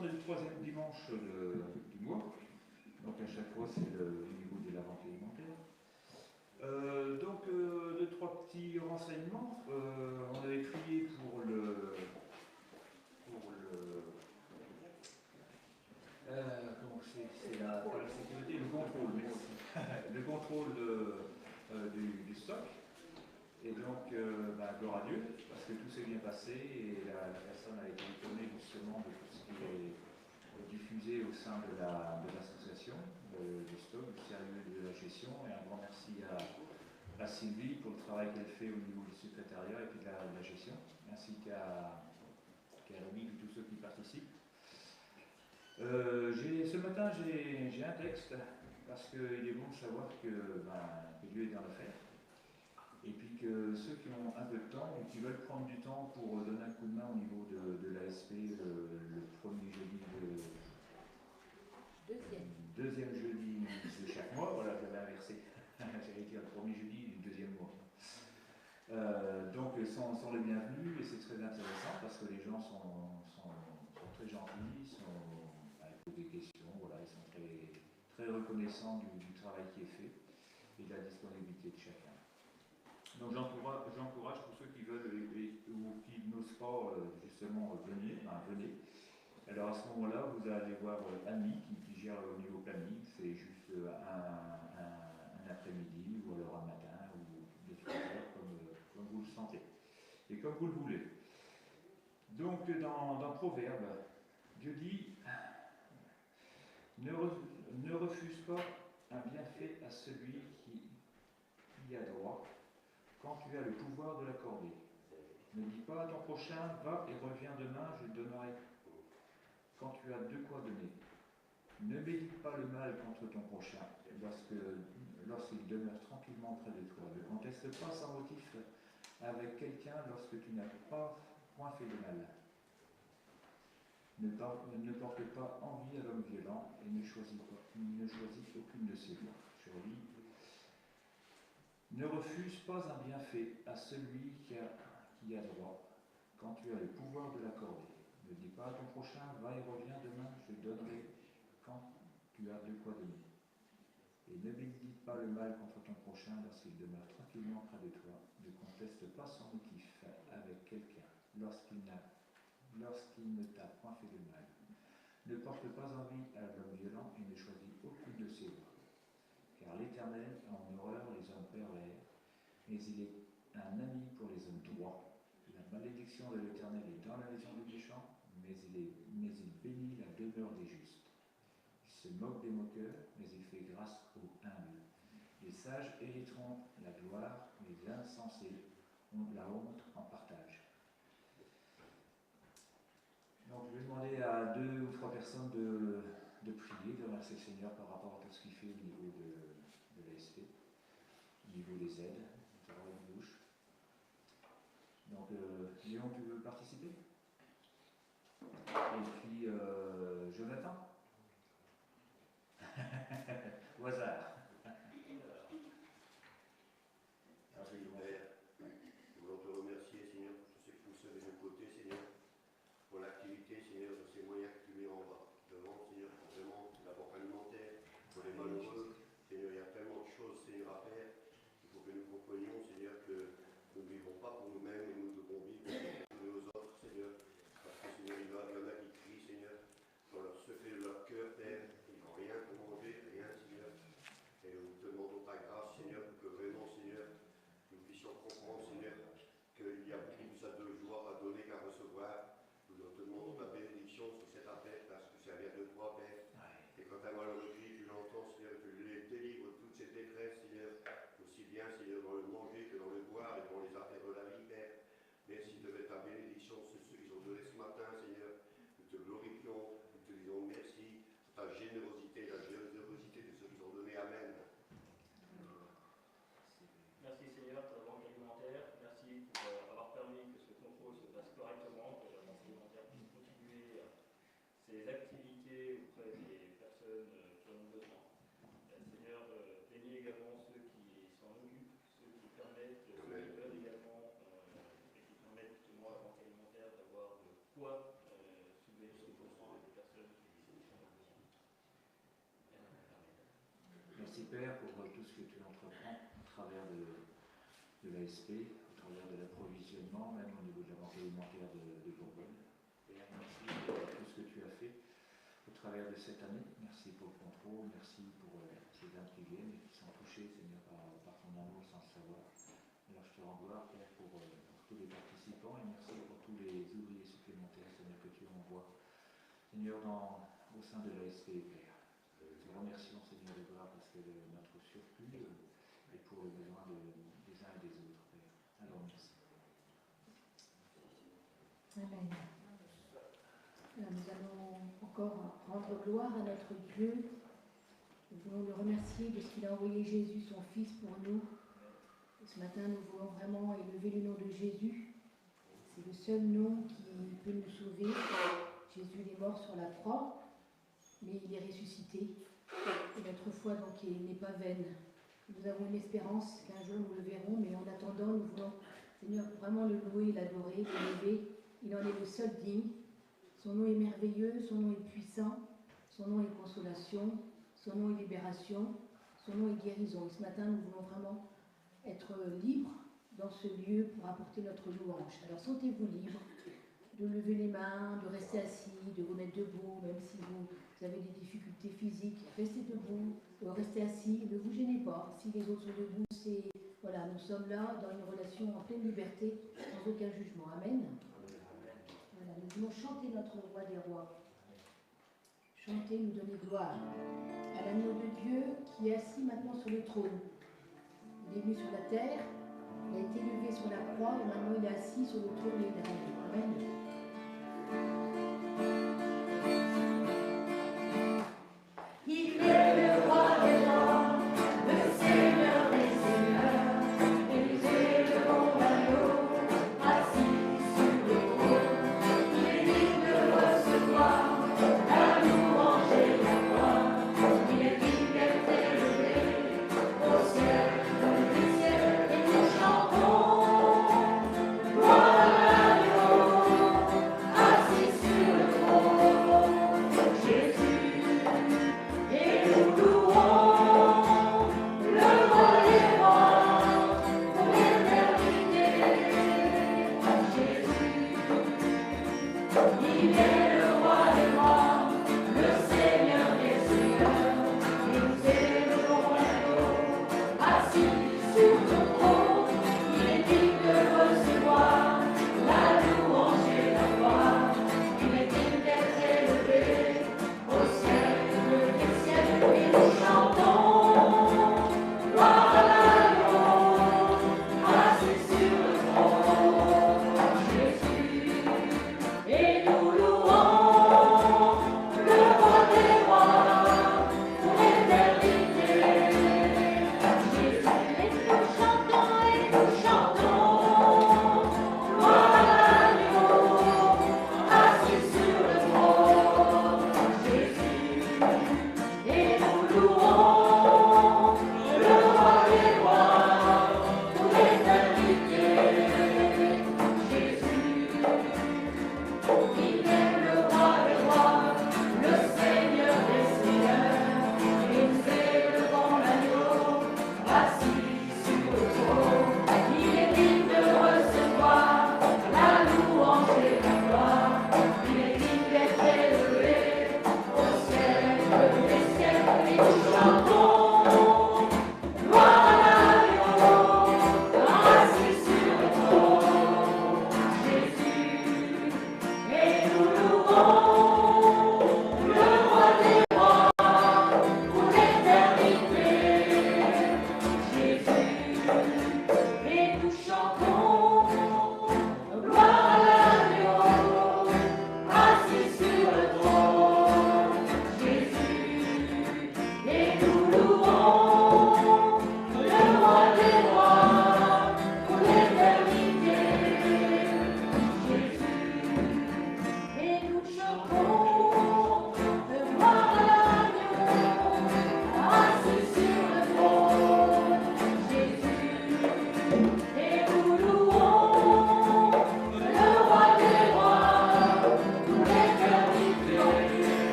on est le troisième dimanche du mois. Donc à chaque fois, c'est le niveau de la vente alimentaire. Deux, trois petits renseignements. On avait prié pour le comment c'est la sécurité, le contrôle, merci. Le contrôle du stock. Et donc, gloire à Dieu, parce que tout s'est bien passé et la personne a été étonnée justement de tout ce qui est diffusé au sein de l'association, du stock, du sérieux de la gestion. Et un grand merci à Sylvie pour le travail qu'elle fait au niveau du secrétariat et puis de la gestion, ainsi qu'à Rémi et tous ceux qui participent. Ce matin, j'ai un texte, parce qu'il est bon de savoir que Dieu est dans l'affaire. Et puis que ceux qui ont un peu de temps et qui veulent prendre du temps pour donner un coup de main au niveau de l'ASP le premier jeudi deuxième jeudi de chaque mois, voilà, j'avais inversé, j'allais dire le premier jeudi du deuxième mois. Donc sont les bienvenus et c'est très intéressant parce que les gens sont très gentils, posent des questions, voilà, ils sont très reconnaissants du travail qui est fait et de la disponibilité de chacun. Donc j'encourage tous ceux qui veulent ou qui n'osent pas justement venir, venez. Alors à ce moment-là, vous allez voir Annie qui gère au niveau planning, c'est juste un après-midi ou alors un matin ou des 3 heures comme vous le sentez et comme vous le voulez. Donc dans Proverbe, Dieu dit ne refuse pas un bienfait à celui qui y a droit, quand tu as le pouvoir de l'accorder. Ne dis pas à ton prochain, va et reviens demain, je te donnerai quand tu as de quoi donner. Ne médite pas le mal contre ton prochain lorsqu'il demeure tranquillement près de toi. Ne conteste pas sans motif avec quelqu'un lorsque tu n'as pas point fait de mal. Ne porte pas envie à l'homme violent et ne choisis aucune de ses voies. Je relis. Ne refuse pas un bienfait à celui qui a droit, quand tu as le pouvoir de l'accorder. Ne dis pas à ton prochain, va et reviens demain, je te donnerai quand tu as de quoi donner. Et ne médite pas le mal contre ton prochain lorsqu'il demeure tranquillement près de toi. Ne conteste pas sans motif avec quelqu'un lorsqu'il ne t'a point fait de mal. Ne porte pas envie à l'homme violent et ne choisis aucune de ses voies. Car l'Éternel a en horreur les hommes pervers, mais il est un ami pour les hommes droits. La malédiction de l'Éternel est dans la maison des méchants, mais il bénit la demeure des justes. Il se moque des moqueurs, mais il fait grâce aux humbles. Les sages hériteront la gloire, mais les insensés ont la honte en partage. Donc je vais demander à 2 ou 3 personnes de prier, de remercier le Seigneur par rapport à tout ce qu'il fait au niveau de l'ASP, au niveau des aides, de travail de bouche. Donc Léon, tu veux participer? Et puis Jonathan? Au hasard. Père, nous voulons te remercier, Seigneur, pour tout ce que vous savez de nos côtés, Seigneur, pour l'activité, Seigneur, de ces moyens que tu mets en bas. Devant, Seigneur, pour vraiment la banque alimentaire, pour les malheureux. Seigneur, il y a tellement de choses, Seigneur, à faire. Il faut que nous comprenions, Seigneur, que nous ne vivons pas pour nous-mêmes, mais nous devons vivre pour nos autres, Seigneur. Parce que, Seigneur, il y en a qui crient, Seigneur, dans leur secret de leur cœur, Père. Ils n'ont rien pour manger, rien, Seigneur. Et nous te demandons ta grâce, Seigneur, pour que vraiment, Seigneur, nous puissions comprendre, Seigneur, qu'il y a beaucoup plus de joie à donner qu'à recevoir. Nous te demandons ta bénédiction sur cette affaire, parce que ça vient de toi, Père. Et quand un malheureux crie, tu l'entends, Seigneur, tu les délivres de toute cette détresse, Seigneur, aussi bien, Seigneur, dans le manger que dans le boire et dans les affaires de la vie, Père. Merci de mettre ta bénédiction sur ceux qui ont donné ce matin, Seigneur. Nous te glorifions, nous te disons merci pour ta générosité, la générosité de ceux qui ont donné. Amen. Merci Seigneur pour la banque alimentaire, merci pour avoir permis que ce contrôle se passe correctement, que la banque alimentaire puisse continuer ses activités auprès des personnes qui en ont besoin. Seigneur, bénis également ceux qui s'en occupent, ceux qui permettent, ceux qui veulent également, et qui permettent justement à la banque alimentaire d'avoir de quoi subvenir aux besoins des personnes Père, pour tout ce que tu entreprends au travers de l'ASP, au travers de l'approvisionnement, même au niveau de la banque alimentaire de Bourgogne. Père, merci pour tout ce que tu as fait au travers de cette année. Merci pour le contrôle, merci pour ces âmes qui viennent et qui sont touchées, Seigneur, par ton amour sans le savoir. Alors je te rends gloire, Père, pour tous les participants et merci pour tous les ouvriers supplémentaires, Seigneur, que tu envoies, Seigneur, au sein de l'ASP, Père. Te remercions, Seigneur de gloire, parce que notre surplus est pour le besoin des uns et des autres, Père. Alors merci. Amen. Alors, nous allons encore rendre gloire à notre Dieu. Nous voulons le remercier de ce qu'il a envoyé Jésus, son Fils, pour nous. Ce matin, nous voulons vraiment élever le nom de Jésus. C'est le seul nom qui peut nous sauver. Jésus est mort sur la croix, mais il est ressuscité. Et notre foi donc n'est pas vaine. Nous avons une espérance qu'un jour nous le verrons, mais en attendant, nous voulons, Seigneur, vraiment le louer, l'adorer, l'élever. Il en est le seul digne. Son nom est merveilleux, son nom est puissant, son nom est consolation, son nom est libération, son nom est guérison. Et ce matin, nous voulons vraiment être libres dans ce lieu pour apporter notre louange. Alors sentez-vous libres de lever les mains, de rester assis, de vous mettre debout, même si vous avez des difficultés physiques, restez debout, restez assis, ne vous gênez pas. Si les autres sont debout, voilà, nous sommes là dans une relation en pleine liberté, sans aucun jugement. Amen. Voilà, nous voulons chanter notre roi des rois. Chanter, nous donner gloire à l'agneau de Dieu qui est assis maintenant sur le trône. Il est venu sur la terre, il a été levé sur la croix et maintenant il est assis sur le trône et il règne. Amen. Il est le roi des rois, le Seigneur des seigneurs, élevé devant l'agneau, assis sur le trône. Il est digne de recevoir la louange et la gloire. Il est digne d'être élevé au ciel, du ciel, et nous chantons. Gloire à l'agneau.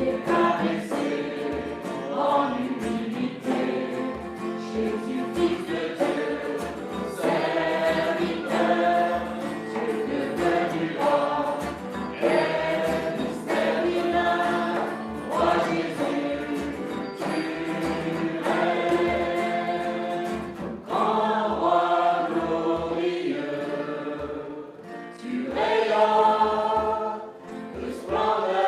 t'es caressé en humilité. Jésus, Fils de Dieu, serviteur, Dieu devenu homme, quel mystère divin, roi Jésus, tu règnes. Grand roi glorieux, tu rayonnes de splendeur,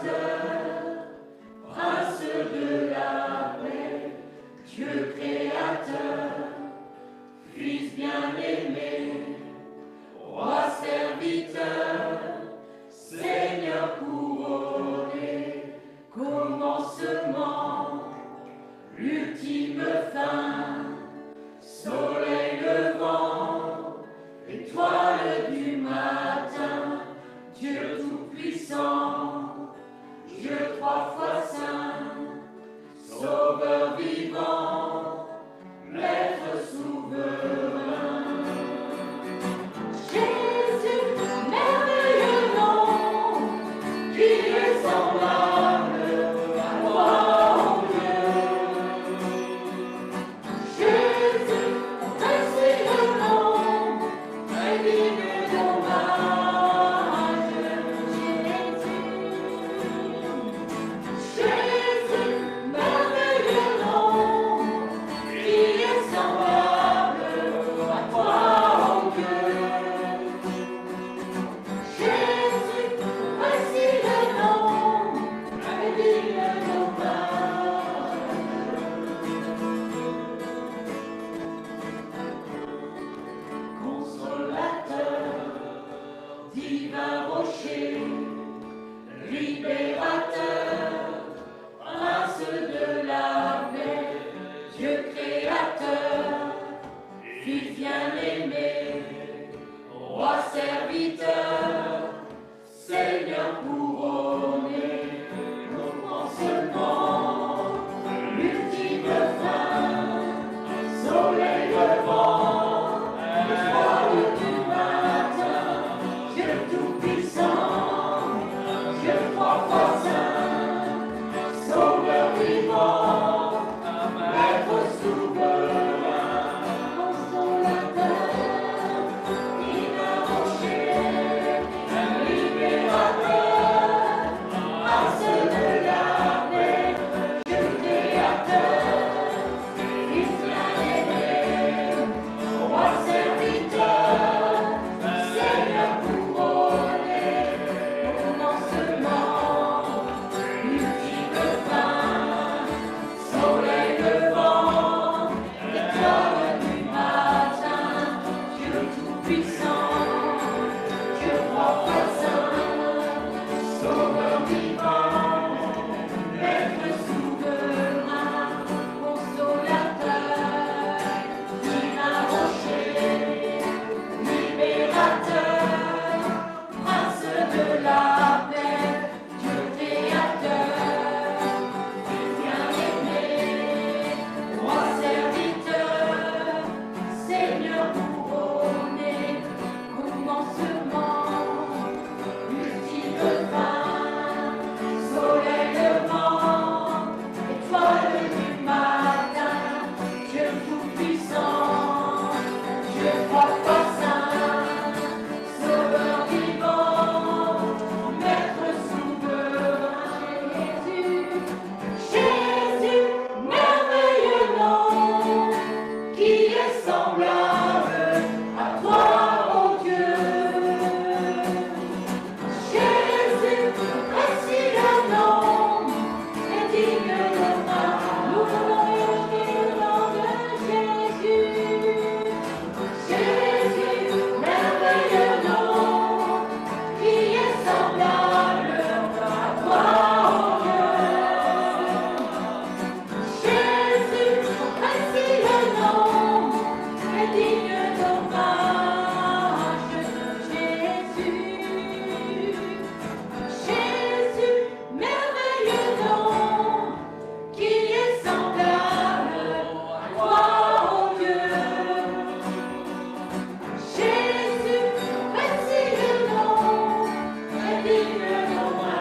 libérateur, prince de la paix, Dieu créateur, Fils bien-aimé, roi serviteur, Seigneur couronné, commencement, l'ultime fin, soleil levant, étoile du matin, Dieu tout-puissant, Dieu trois fois saint, sauveur vivant, maître souverain. Jésus, merveilleux nom, qui est semblable à toi, ô Dieu. Jésus, précieux nom, très digne d'hommage. Jésus, merveilleux nom, qui est semblable à toi, ô Dieu. Jésus, précieux nom, très digne d'hommage. Consolateur, divin rocher, libérateur, prince de la paix, Dieu créateur, Fils bien-aimé, roi serviteur, Seigneur couronné, commencement, l'ultime fin, soleil levant, étoile du matin, Dieu tout-puissant, Dieu trois fois saint, sauveur vivant, maître souverain, consolateur, divin rocher, libérateur, prince de la paix, Dieu créateur, Fils bien-aimé, roi serviteur, Seigneur couronné, commencement, ultime fin, soleil levant, étoile du matin, Dieu tout-puissant, Dieu trois fois saint, sauveur vivant, maître souverain, consolateur, divin rocher, libérateur, prince de la paix, Dieu créateur, Fils bien-aimé, roi serviteur, Seigneur couronné, commencement, ultime fin, soleil levant, étoile du matin, Dieu tout-puissant, Dieu trois fois saint, sauveur vivant, maître souverain. Jésus, merveilleux nom, qui est semblable à toi, ô Dieu. Jésus, précieux nom, est digne d'hommage. Nous voulons élever le nom de Jésus. Jésus, merveilleux nom, qui est semblable à toi, ô Dieu. Jésus, précieux nom, est digne d'hommage. Jésus, merveilleux nom, qui est semblable à toi, ô Dieu. Jésus, précieux nom, est digne d'hommage.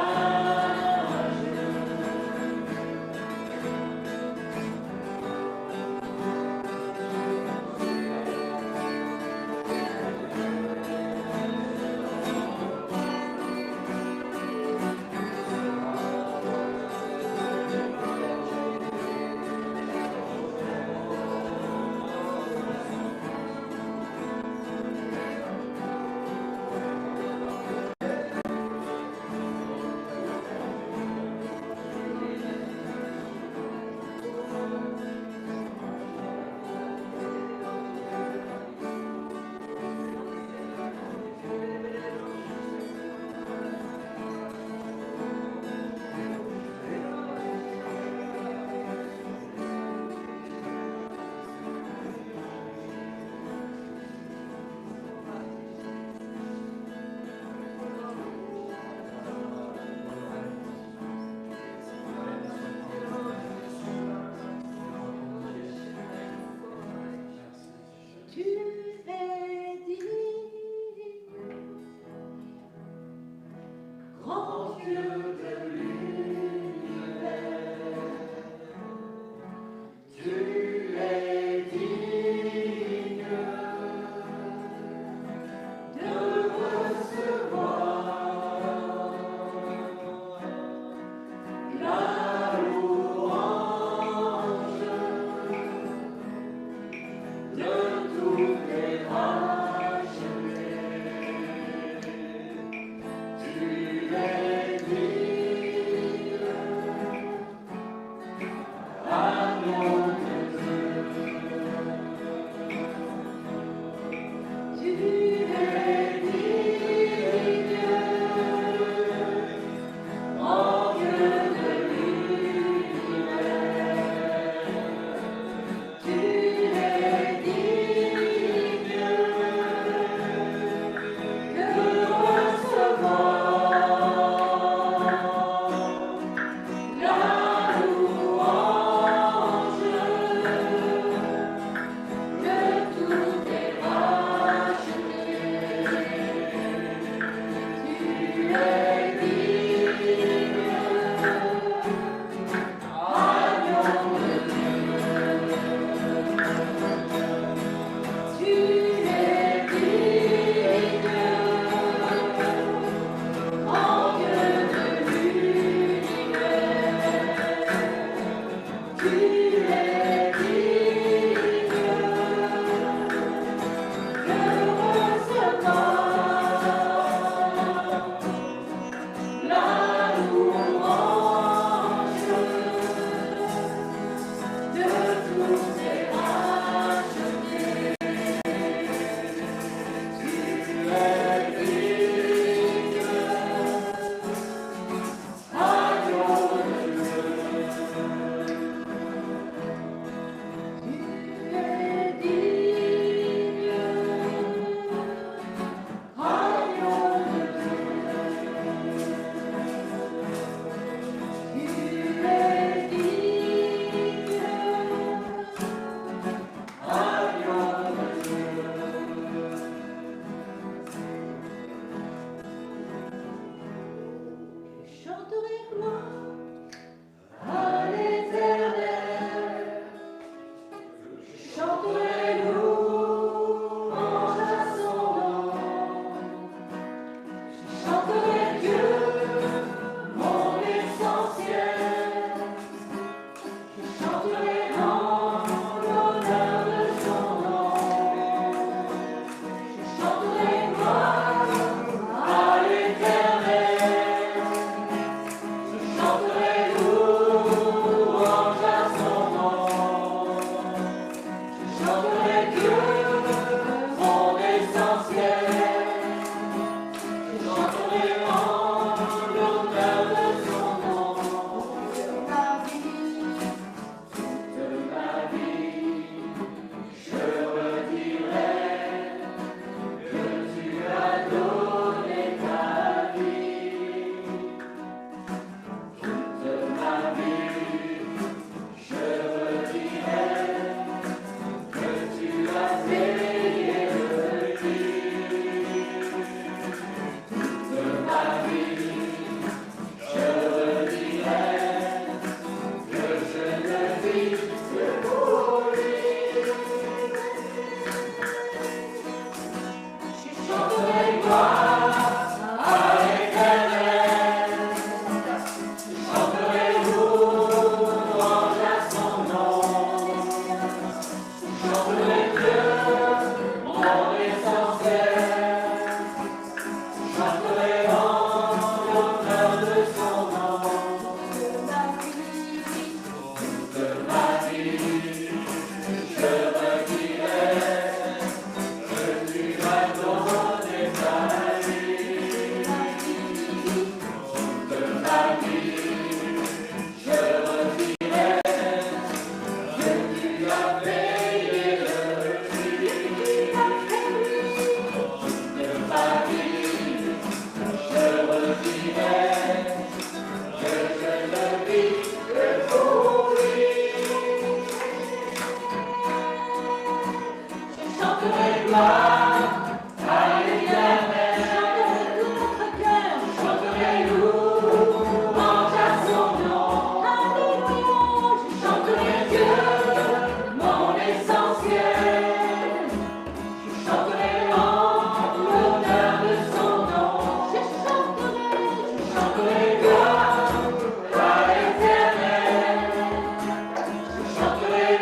Chanterai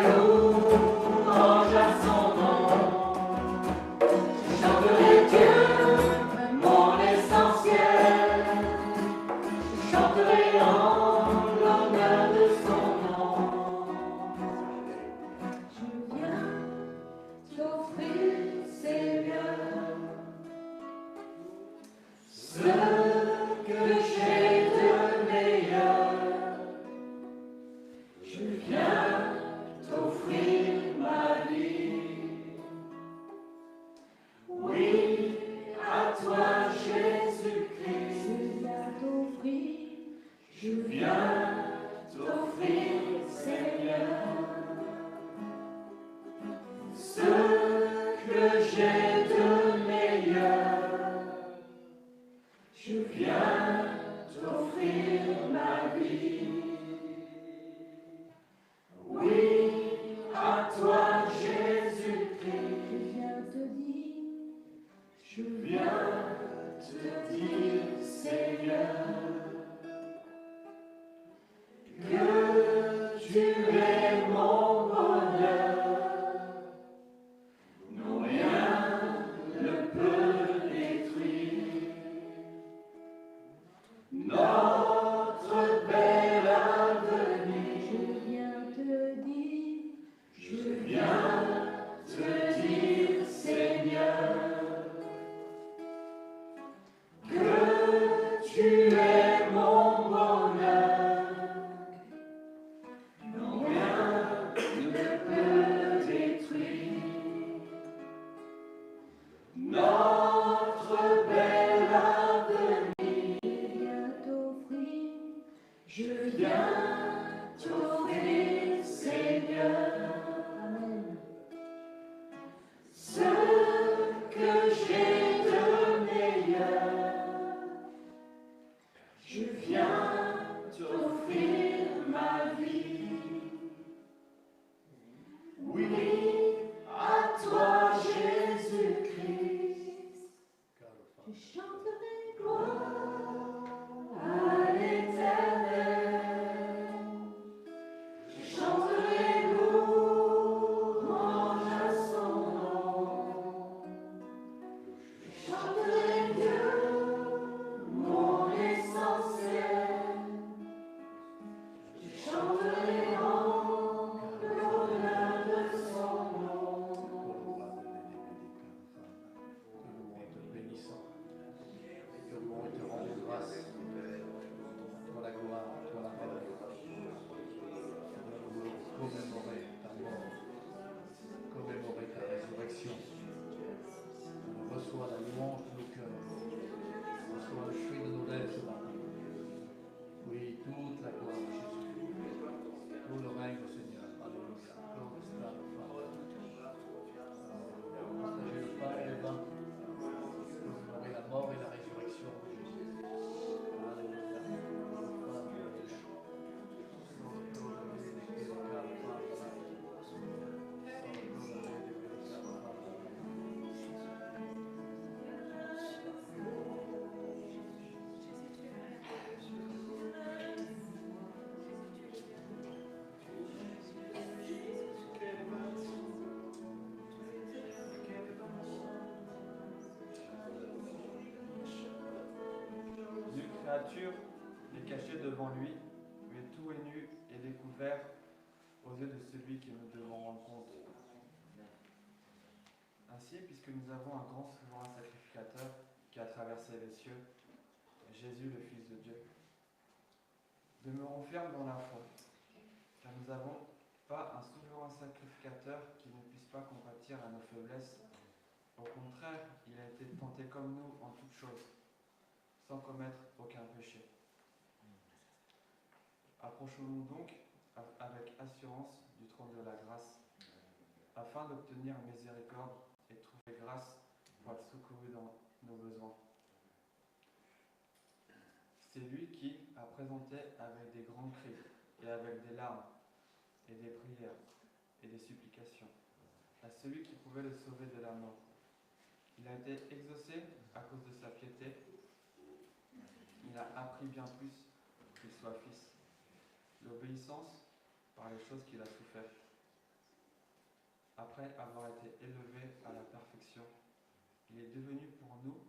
louange à son nom. nature est cachée devant lui, mais tout est nu et découvert aux yeux de celui qui nous devons rendre compte. Ainsi, puisque nous avons un grand souverain sacrificateur qui a traversé les cieux, Jésus le Fils de Dieu, demeurons fermes dans la foi, car nous n'avons pas un souverain sacrificateur qui ne puisse pas compatir à nos faiblesses. Au contraire, il a été tenté comme nous en toutes choses, sans commettre aucun péché. Approchons-nous donc avec assurance du trône de la grâce, afin d'obtenir miséricorde et trouver grâce pour être secouru dans nos besoins. C'est lui qui a présenté avec des grands cris et avec des larmes et des prières et des supplications à celui qui pouvait le sauver de la mort. Il a été exaucé à cause de sa piété. Il a appris bien plus qu'il soit fils. L'obéissance par les choses qu'il a souffert. Après avoir été élevé à la perfection, il est devenu pour nous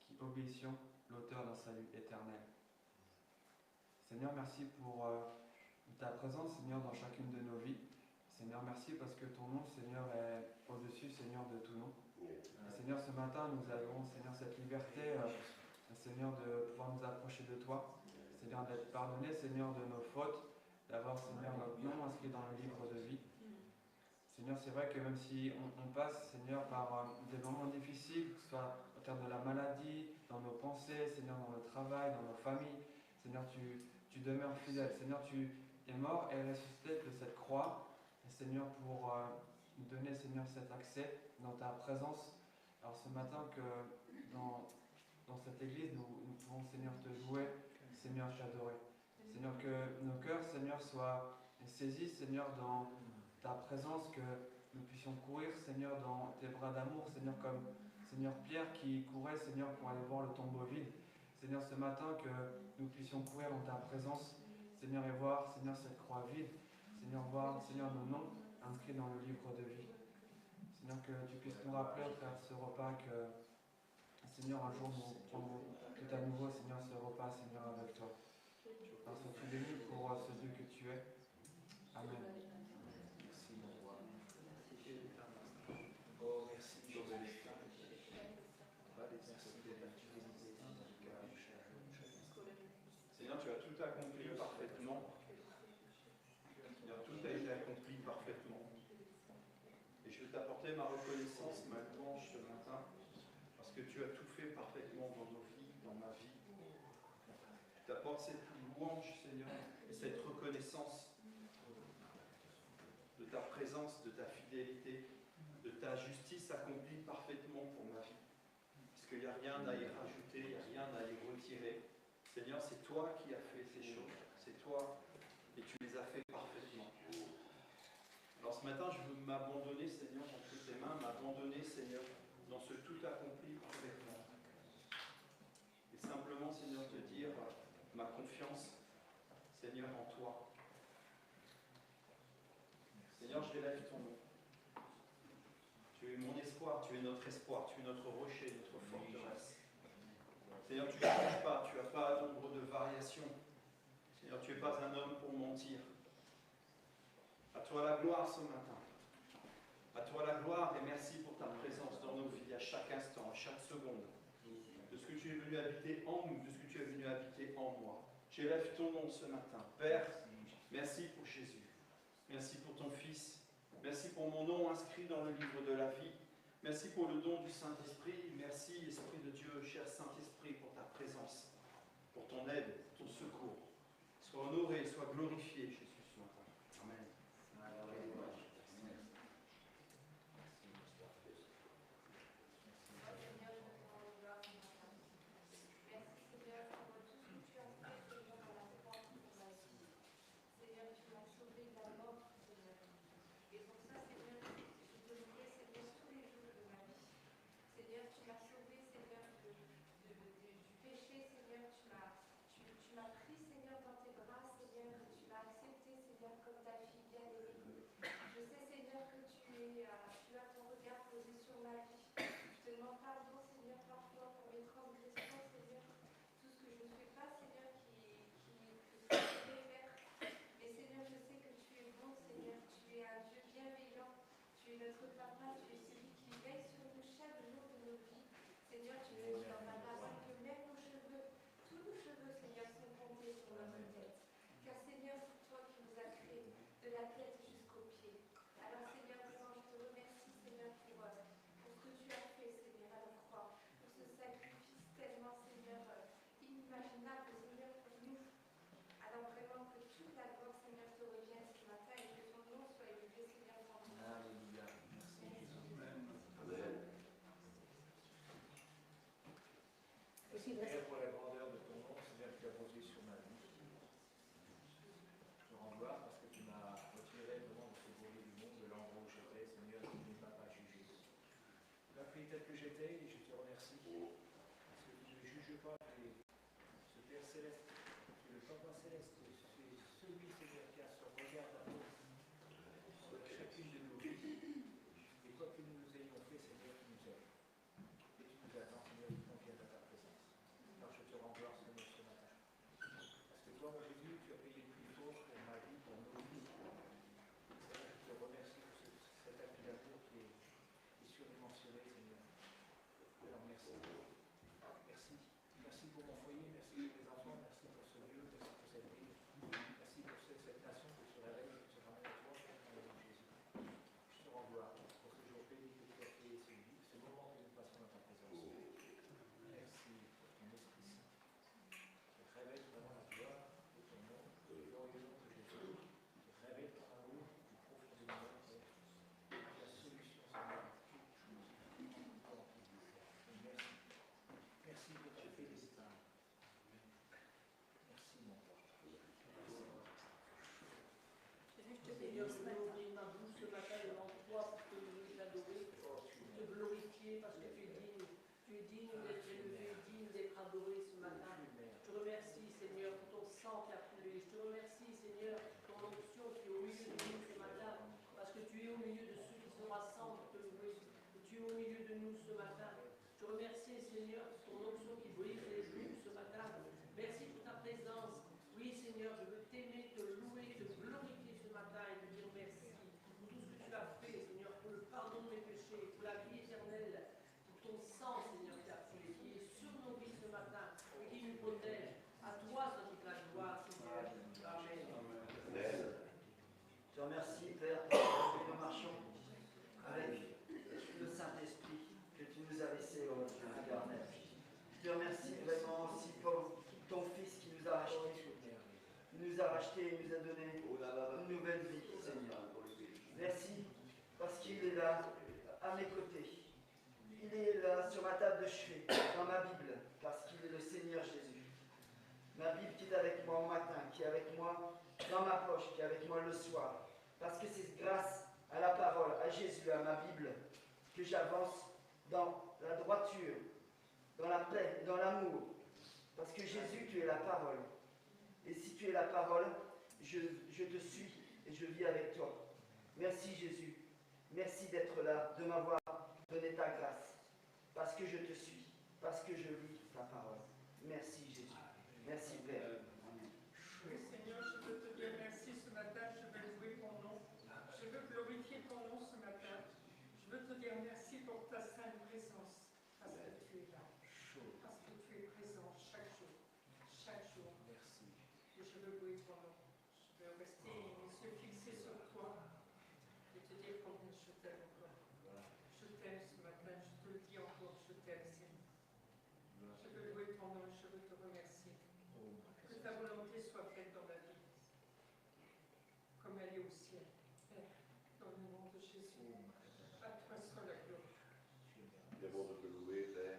qui obéissions l'auteur d'un salut éternel. Seigneur, merci pour ta présence, Seigneur, dans chacune de nos vies. Seigneur, merci parce que ton nom, Seigneur, est au-dessus, Seigneur, de tout nom. Et Seigneur, ce matin, nous avons, Seigneur, cette liberté, Seigneur, de pouvoir nous approcher de toi. Seigneur, d'être pardonné, Seigneur, de nos fautes, d'avoir, Seigneur, notre nom inscrit dans le livre de vie. Seigneur, c'est vrai que même si on passe, Seigneur, par des moments difficiles, que ce soit au terme de la maladie, dans nos pensées, Seigneur, dans le travail, dans nos familles, Seigneur, tu demeures fidèle. Seigneur, tu es mort et ressuscité de cette croix. Et Seigneur, pour nous donner, Seigneur, cet accès dans ta présence. Alors ce matin, que dans cette église, nous pouvons, Seigneur, te louer, Seigneur, t'adorer. Seigneur, que nos cœurs, Seigneur, soient saisis, Seigneur, dans ta présence, que nous puissions courir, Seigneur, dans tes bras d'amour, Seigneur, comme Seigneur Pierre qui courait, Seigneur, pour aller voir le tombeau vide. Seigneur, ce matin, que nous puissions courir dans ta présence, Seigneur, et voir, Seigneur, cette croix vide. Seigneur, voir, Seigneur, nos noms inscrits dans le livre de vie. Seigneur, que tu puisses nous rappeler à travers ce repas que, Seigneur, un jour nous prendrons tout à nouveau, Seigneur, ce repas, Seigneur, avec toi. Alors, sois-tu béni pour ce Dieu que tu es. Amen. Merci, mon roi. Oh, merci, Jésus. Seigneur, tu as tout accompli parfaitement. Seigneur, tout a été accompli parfaitement. Et je veux t'apporter ma reconnaissance, ma louange ce matin, parce que tu as tout fait parfaitement dans nos vies, dans ma vie. Je t'apporte cette louange, Seigneur, et cette reconnaissance de ta présence, de ta fidélité, de ta justice accomplie parfaitement pour ma vie. Parce qu'il n'y a rien à y rajouter, il n'y a rien à y retirer. Seigneur, c'est toi qui as fait ces choses. C'est toi et tu les as fait parfaitement. Alors ce matin, je veux m'abandonner, Seigneur, entre tes mains, m'abandonner, Seigneur, dans ce tout accompli parfaitement. Et simplement, Seigneur, te dire ma confiance, Seigneur, en toi. Seigneur, je révèle ton nom. Tu es mon espoir, tu es notre espoir, tu es notre rocher, notre forteresse. Seigneur, tu ne changes pas, tu n'as pas nombre de variations. Seigneur, tu n'es pas un homme pour mentir. À toi la gloire ce matin. À toi la gloire et merci pour ta présence dans nos vies à chaque instant, à chaque seconde. De ce que tu es venu habiter en nous, de ce que tu es venu habiter en moi. J'élève ton nom ce matin. Père, merci pour Jésus. Merci pour ton Fils. Merci pour mon nom inscrit dans le livre de la vie. Merci pour le don du Saint-Esprit. Merci, Esprit de Dieu, cher Saint-Esprit, pour ta présence, pour ton aide, ton secours. Sois honoré, sois glorifié, Jésus, ce matin. Amen. Tu m'as pris, Seigneur, dans tes bras, Seigneur, et tu m'as accepté, es notre papa, tu es celui qui veille sur nous chaque jour de nos vies. Seigneur, tu nous dis dans ta parole que même nos cheveux, tous nos cheveux, Seigneur, sont comptés sur notre tête. Car Seigneur, c'est toi qui nous as créés de la tête jusqu'aux pieds. Alors Seigneur, vraiment, je te remercie, Seigneur, pour ce que tu as fait, Seigneur, à la croix, pour ce sacrifice tellement, Seigneur, inimaginable, Seigneur, pour nous. Alors vraiment que toute la gloire, Seigneur, te revienne ce matin et que ton nom soit élevé, Seigneur, dans notre vie. Alléluia. Merci Jésus. Amen. Aussi de Père, pour la grandeur de ton nom, Seigneur, que tu as posé sur ma vie. Je te rends gloire parce que tu m'as retiré vraiment de ce bourbier du monde, de l'endroit où j'étais. Seigneur, tu ne m'as pas jugé. Tu m'as pris tel que j'étais et je te remercie. Parce que tu ne juges pas ce Père céleste, tu es le Papa céleste, tu es celui, Seigneur, qui a ce regard d'amour sur chacune de nos vies. Et quoi que nous ayons fait, Seigneur, tu nous aimes. Et tu nous attends, Seigneur, nous conviens à ta présence. Alors je te rends gloire, Seigneur, ce matin. Parce que toi, mon Jésus, tu as payé le prix fort pour ma vie, pour nos vies. Seigneur, je te remercie pour cet acte d'amour qui est surdimensionné, Seigneur. Alors merci. Merci. Merci pour mon foyer, merci pour mes enfants, merci pour ce lieu, merci pour cette ville. Merci pour cette nation qui se réveille et qui se ramène à toi, dans le nom de Jésus. Je te rends gloire pour ce jour béni que tu as fait, ce moment que nous passons dans ta présence. Merci pour ton Esprit Saint. Je révèle vraiment la gloire de ton nom, le glorieux nom de Jésus. Je révèle ton amour du profond de mon cœur. La solution, Seigneur, à toute chose. Merci. Merci pour ta félicitation. Merci, mon roi. Seigneur, je veux ouvrir ma bouche ce matin devant toi pour te louer, t'adorer, pour te glorifier parce que tu es digne d'être élevé, digne d'être adoré ce matin. Je te remercie, Seigneur, pour ton sang qui a coulé. Je te remercie, Seigneur, pour ton onction qui est au milieu de nous ce matin, parce que tu es au milieu de ceux qui se rassemblent pour te louer. Et tu es au milieu de nous ce matin. Je te remercie, Seigneur, pour ton onction qui brise les genoux ce matin. Merci pour ta présence. Oui, Seigneur, je veux t'aimer, te louer, te glorifier ce matin et te dire merci pour tout ce que tu as fait, Seigneur, pour le pardon de mes péchés, pour la vie éternelle, pour ton sang, Seigneur, qui a coulé, qui est sur nos vies ce matin et qui nous protège. À toi, soit toute la gloire, Seigneur. Amen. Amen. Je te remercie, Père, parce que nous marchons avec le Saint-Esprit que tu nous as laissé au Garnet. Je te remercie vraiment aussi pour ton Fils qui nous a rachetés. Il nous a rachetés et nous a donné une nouvelle vie, Seigneur. Merci parce qu'il est là, à mes côtés. Il est là sur ma table de chevet, dans ma Bible, parce qu'il est le Seigneur Jésus. Ma Bible qui est avec moi au matin, qui est avec moi dans ma poche, qui est avec moi le soir. Parce que c'est grâce à la parole, à Jésus, à ma Bible, que j'avance dans la droiture, dans la paix, dans l'amour. Parce que Jésus, tu es la parole. Et si tu es la parole, je te suis et je vis avec toi. Merci Jésus. Merci d'être là, de m'avoir donné ta grâce. Parce que je te suis, parce que je lis ta parole. Merci Jésus. Merci Père. Oui, Seigneur, je veux te dire merci ce matin, je veux louer ton nom, je veux glorifier ton nom ce matin, je veux te dire merci pour ta sainte présence, parce que tu es là, parce que tu es présent chaque jour, Merci. et je veux louer ton nom, je veux rester les yeux fixés sur toi, et te dire combien je t'aime encore, je t'aime ce matin, je te le dis encore, je t'aime Seigneur, je veux louer ton nom, je veux te remercier. Que ta volonté soit faite dans la vie, comme elle est au ciel. Père, dans le nom de Jésus, à toi soit la gloire. Les mots de te louer, Père.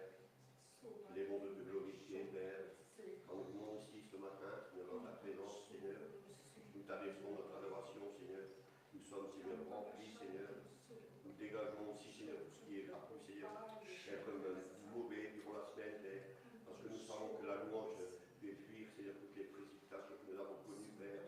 Les mots de te glorifier, Père. Quand nous venons ici ce matin, Seigneur, dans ta présence, Seigneur, nous t'adressons notre adoration, Seigneur. Nous sommes, Seigneur, remplis, Seigneur. Nous dégageons aussi, Seigneur, tout ce qui est partout, Seigneur. Être mauvais durant la semaine, Père. Parce que nous savons que la louange fait fuir, Seigneur, toutes les précipitations que nous avons connues, Père.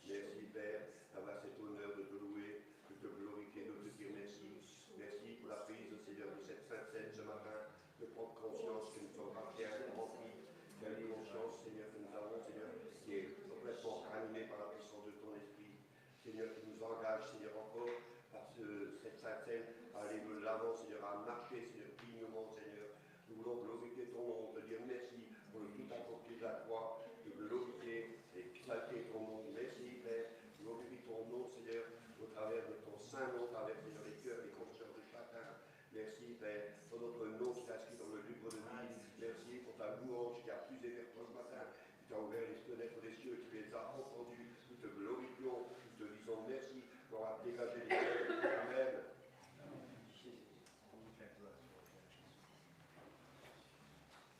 Merci, Père, d'avoir cet honneur de te louer, de te glorifier, de te dire merci. Merci pour la prise, Seigneur, de cette sainte scène ce matin, de prendre conscience que nous sommes pas bien remplis. Quelle conscience, Seigneur, que nous avons, Seigneur, qui est complètement animée par la puissance de ton esprit. Seigneur, qui nous engage, Seigneur, encore par cette Sainte Seine, à aller de l'avant, Seigneur, à marcher, Seigneur, dignement, Seigneur. Nous voulons glorifier ton nom, te dire merci pour le tout accompli de la croix, de glorifier et exalter ton nom. Merci, Père. Glorifie ton nom, Seigneur, au travers de ton saint nom, au travers, Seigneur, les cœurs et consciences de chacun. Merci, Père, pour notre nom qui s'inscrit dans le livre de vie. Merci pour ta louange qui a plus d'effort ce matin. Tu as ouvert les fenêtres des cieux, tu les as entendus. Nous te glorifions, nous te disons merci pour avoir dégagé les cœurs. Amen.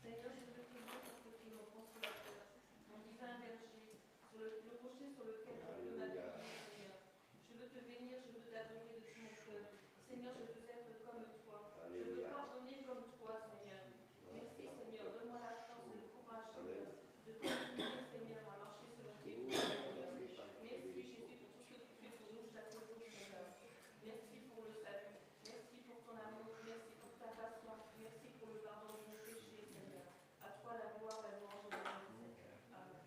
Seigneur, je veux te dire pour que tu nous consolateur, mon divin berger, sur le rocher sur lequel je peux m'appuyer, Seigneur. Je veux te bénir, je veux t'adorer de tout mon cœur. Seigneur, je veux être comme toi. Je veux pardonner comme toi, Seigneur. Merci, Seigneur. Donne-moi la force et le courage, Seigneur, de continuer, Seigneur, à marcher selon tes voies, Seigneur. Merci, Jésus, pour tout ce que tu fais pour nous chaque jour, Seigneur. Merci pour le salut. Merci pour ton amour. Merci pour ta patience. Merci pour le pardon de nos péchés, Seigneur. À toi la gloire, la louange et l'honneur, Seigneur. Amen.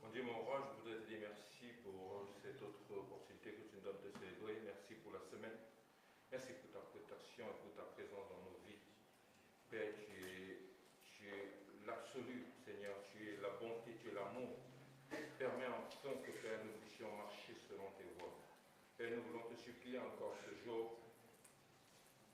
Mon Dieu, mon roi, je voudrais te dire merci pour cette autre opportunité que tu nous donnes de célébrer. Merci pour la semaine. Merci pour ta protection et pour ta présence dans nos vies. Père, tu es l'absolu, Seigneur. Tu es la bonté, tu es l'amour. Permets enfin que, Père, nous puissions marcher selon tes voies. Père, nous voulons te supplier encore ce jour,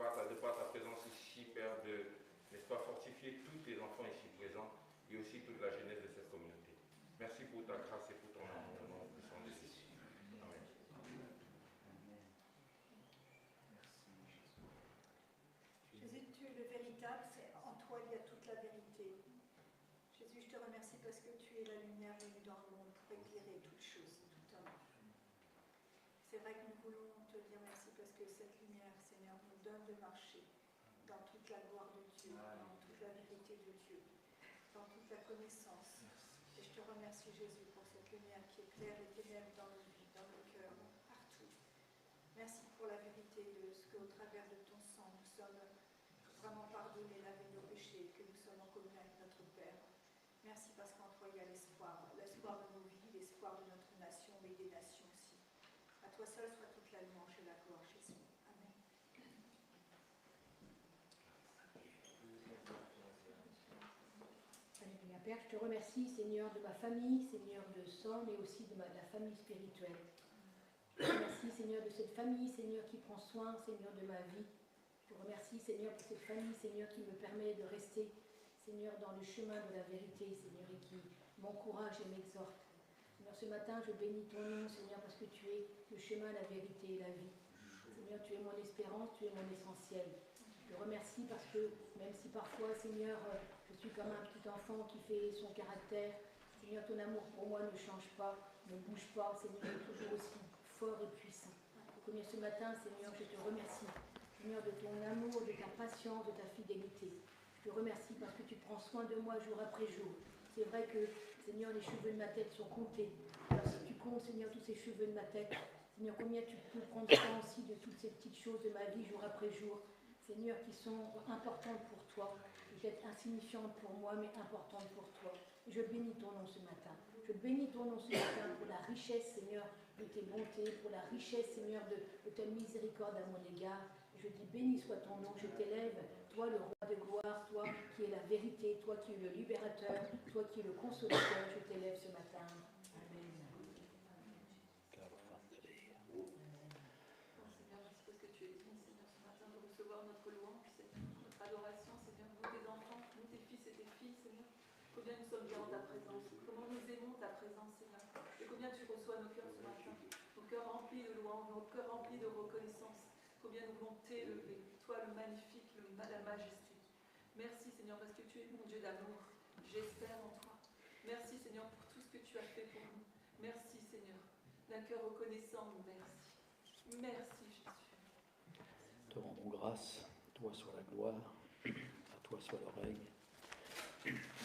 de par ta présence ici, Père, de, n'est-ce pas, fortifier tous tes enfants ici présents et aussi toute la jeunesse de cette communauté. Merci pour ta grâce et pour ton amour, au nom puissant de Jésus. Amen. Jésus, tu es le véritable, c'est en toi il y a toute la vérité. Jésus, je te remercie parce que tu es la lumière venue dans le monde pour éclairer toutes choses, tout homme. C'est vrai que nous voulons te dire merci parce que cette lumière, Seigneur, nous donne de marcher dans toute la gloire de Dieu, dans toute la vérité de Dieu, dans toute la connaissance. Et je te remercie, Jésus, pour cette lumière qui éclaire les ténèbres dans nos vies, dans nos cœurs, partout. Merci pour la vérité de ce qu'au travers de ton sang, nous sommes vraiment pardonnés, lavés de nos péchés, que nous sommes en communion avec notre Père. Merci parce qu'en toi, il y a l'espoir, l'espoir de nos vies, l'espoir de notre nation, mais des nations aussi. À toi seul soit toute la louange et la gloire, Jésus. Amen. Alléluia. Père, je te remercie, Seigneur, de ma famille, Seigneur, de sang, mais aussi de la famille spirituelle. Je te remercie, Seigneur, de cette famille, Seigneur, qui prend soin, Seigneur, de ma vie. Je te remercie, Seigneur, pour cette famille, Seigneur, qui me permet de rester, Seigneur, dans le chemin de la vérité, Seigneur, et qui m'encourage et m'exhorte. Seigneur, ce matin, je bénis ton nom, Seigneur, parce que tu es le chemin, la vérité et la vie. Seigneur, tu es mon espérance, tu es mon essentiel. Je te remercie parce que, même si parfois, Seigneur, je suis comme un petit enfant qui fait son caractère, Seigneur, ton amour pour moi ne change pas, ne bouge pas, Seigneur, est toujours aussi fort et puissant. Combien ce matin, Seigneur, je te remercie, Seigneur, de ton amour, de ta patience, de ta fidélité. Je te remercie parce que tu prends soin de moi jour après jour. C'est vrai que, Seigneur, les cheveux de ma tête sont comptés. Alors si tu comptes, Seigneur, tous ces cheveux de ma tête, Seigneur, combien tu peux prendre soin aussi de toutes ces petites choses de ma vie jour après jour, Seigneur, qui sont importantes pour toi, peut-être insignifiantes pour moi, mais importantes pour toi. Et je bénis ton nom ce matin. Je bénis ton nom ce matin pour la richesse, Seigneur, de tes bontés, pour la richesse, Seigneur, de ta miséricorde à mon égard. Je dis, béni soit ton nom, je t'élève, toi le roi de gloire, toi qui es la vérité, toi qui es le libérateur, toi qui es le consolateur, je t'élève ce matin. Amen. Seigneur, merci parce que tu es digne, Seigneur, ce matin de recevoir notre louange, Seigneur, notre adoration, Seigneur, nous tes enfants, nous tes fils et tes filles, Seigneur. Combien nous sommes bien en ta présence, comment nous aimons ta présence, Seigneur, et combien tu reçois nos cœurs ce matin, nos cœurs remplis de louange, nos cœurs remplis de reconnaissance, combien nous voulons t'élever, toi le magnifique, la majesté. Merci Seigneur parce que tu es mon Dieu d'amour, j'espère en toi. Merci Seigneur pour tout ce que tu as fait pour nous. Merci Seigneur, d'un cœur reconnaissant, merci. Merci Jésus. Te rendons grâce, à toi soit la gloire, à toi soit le règne.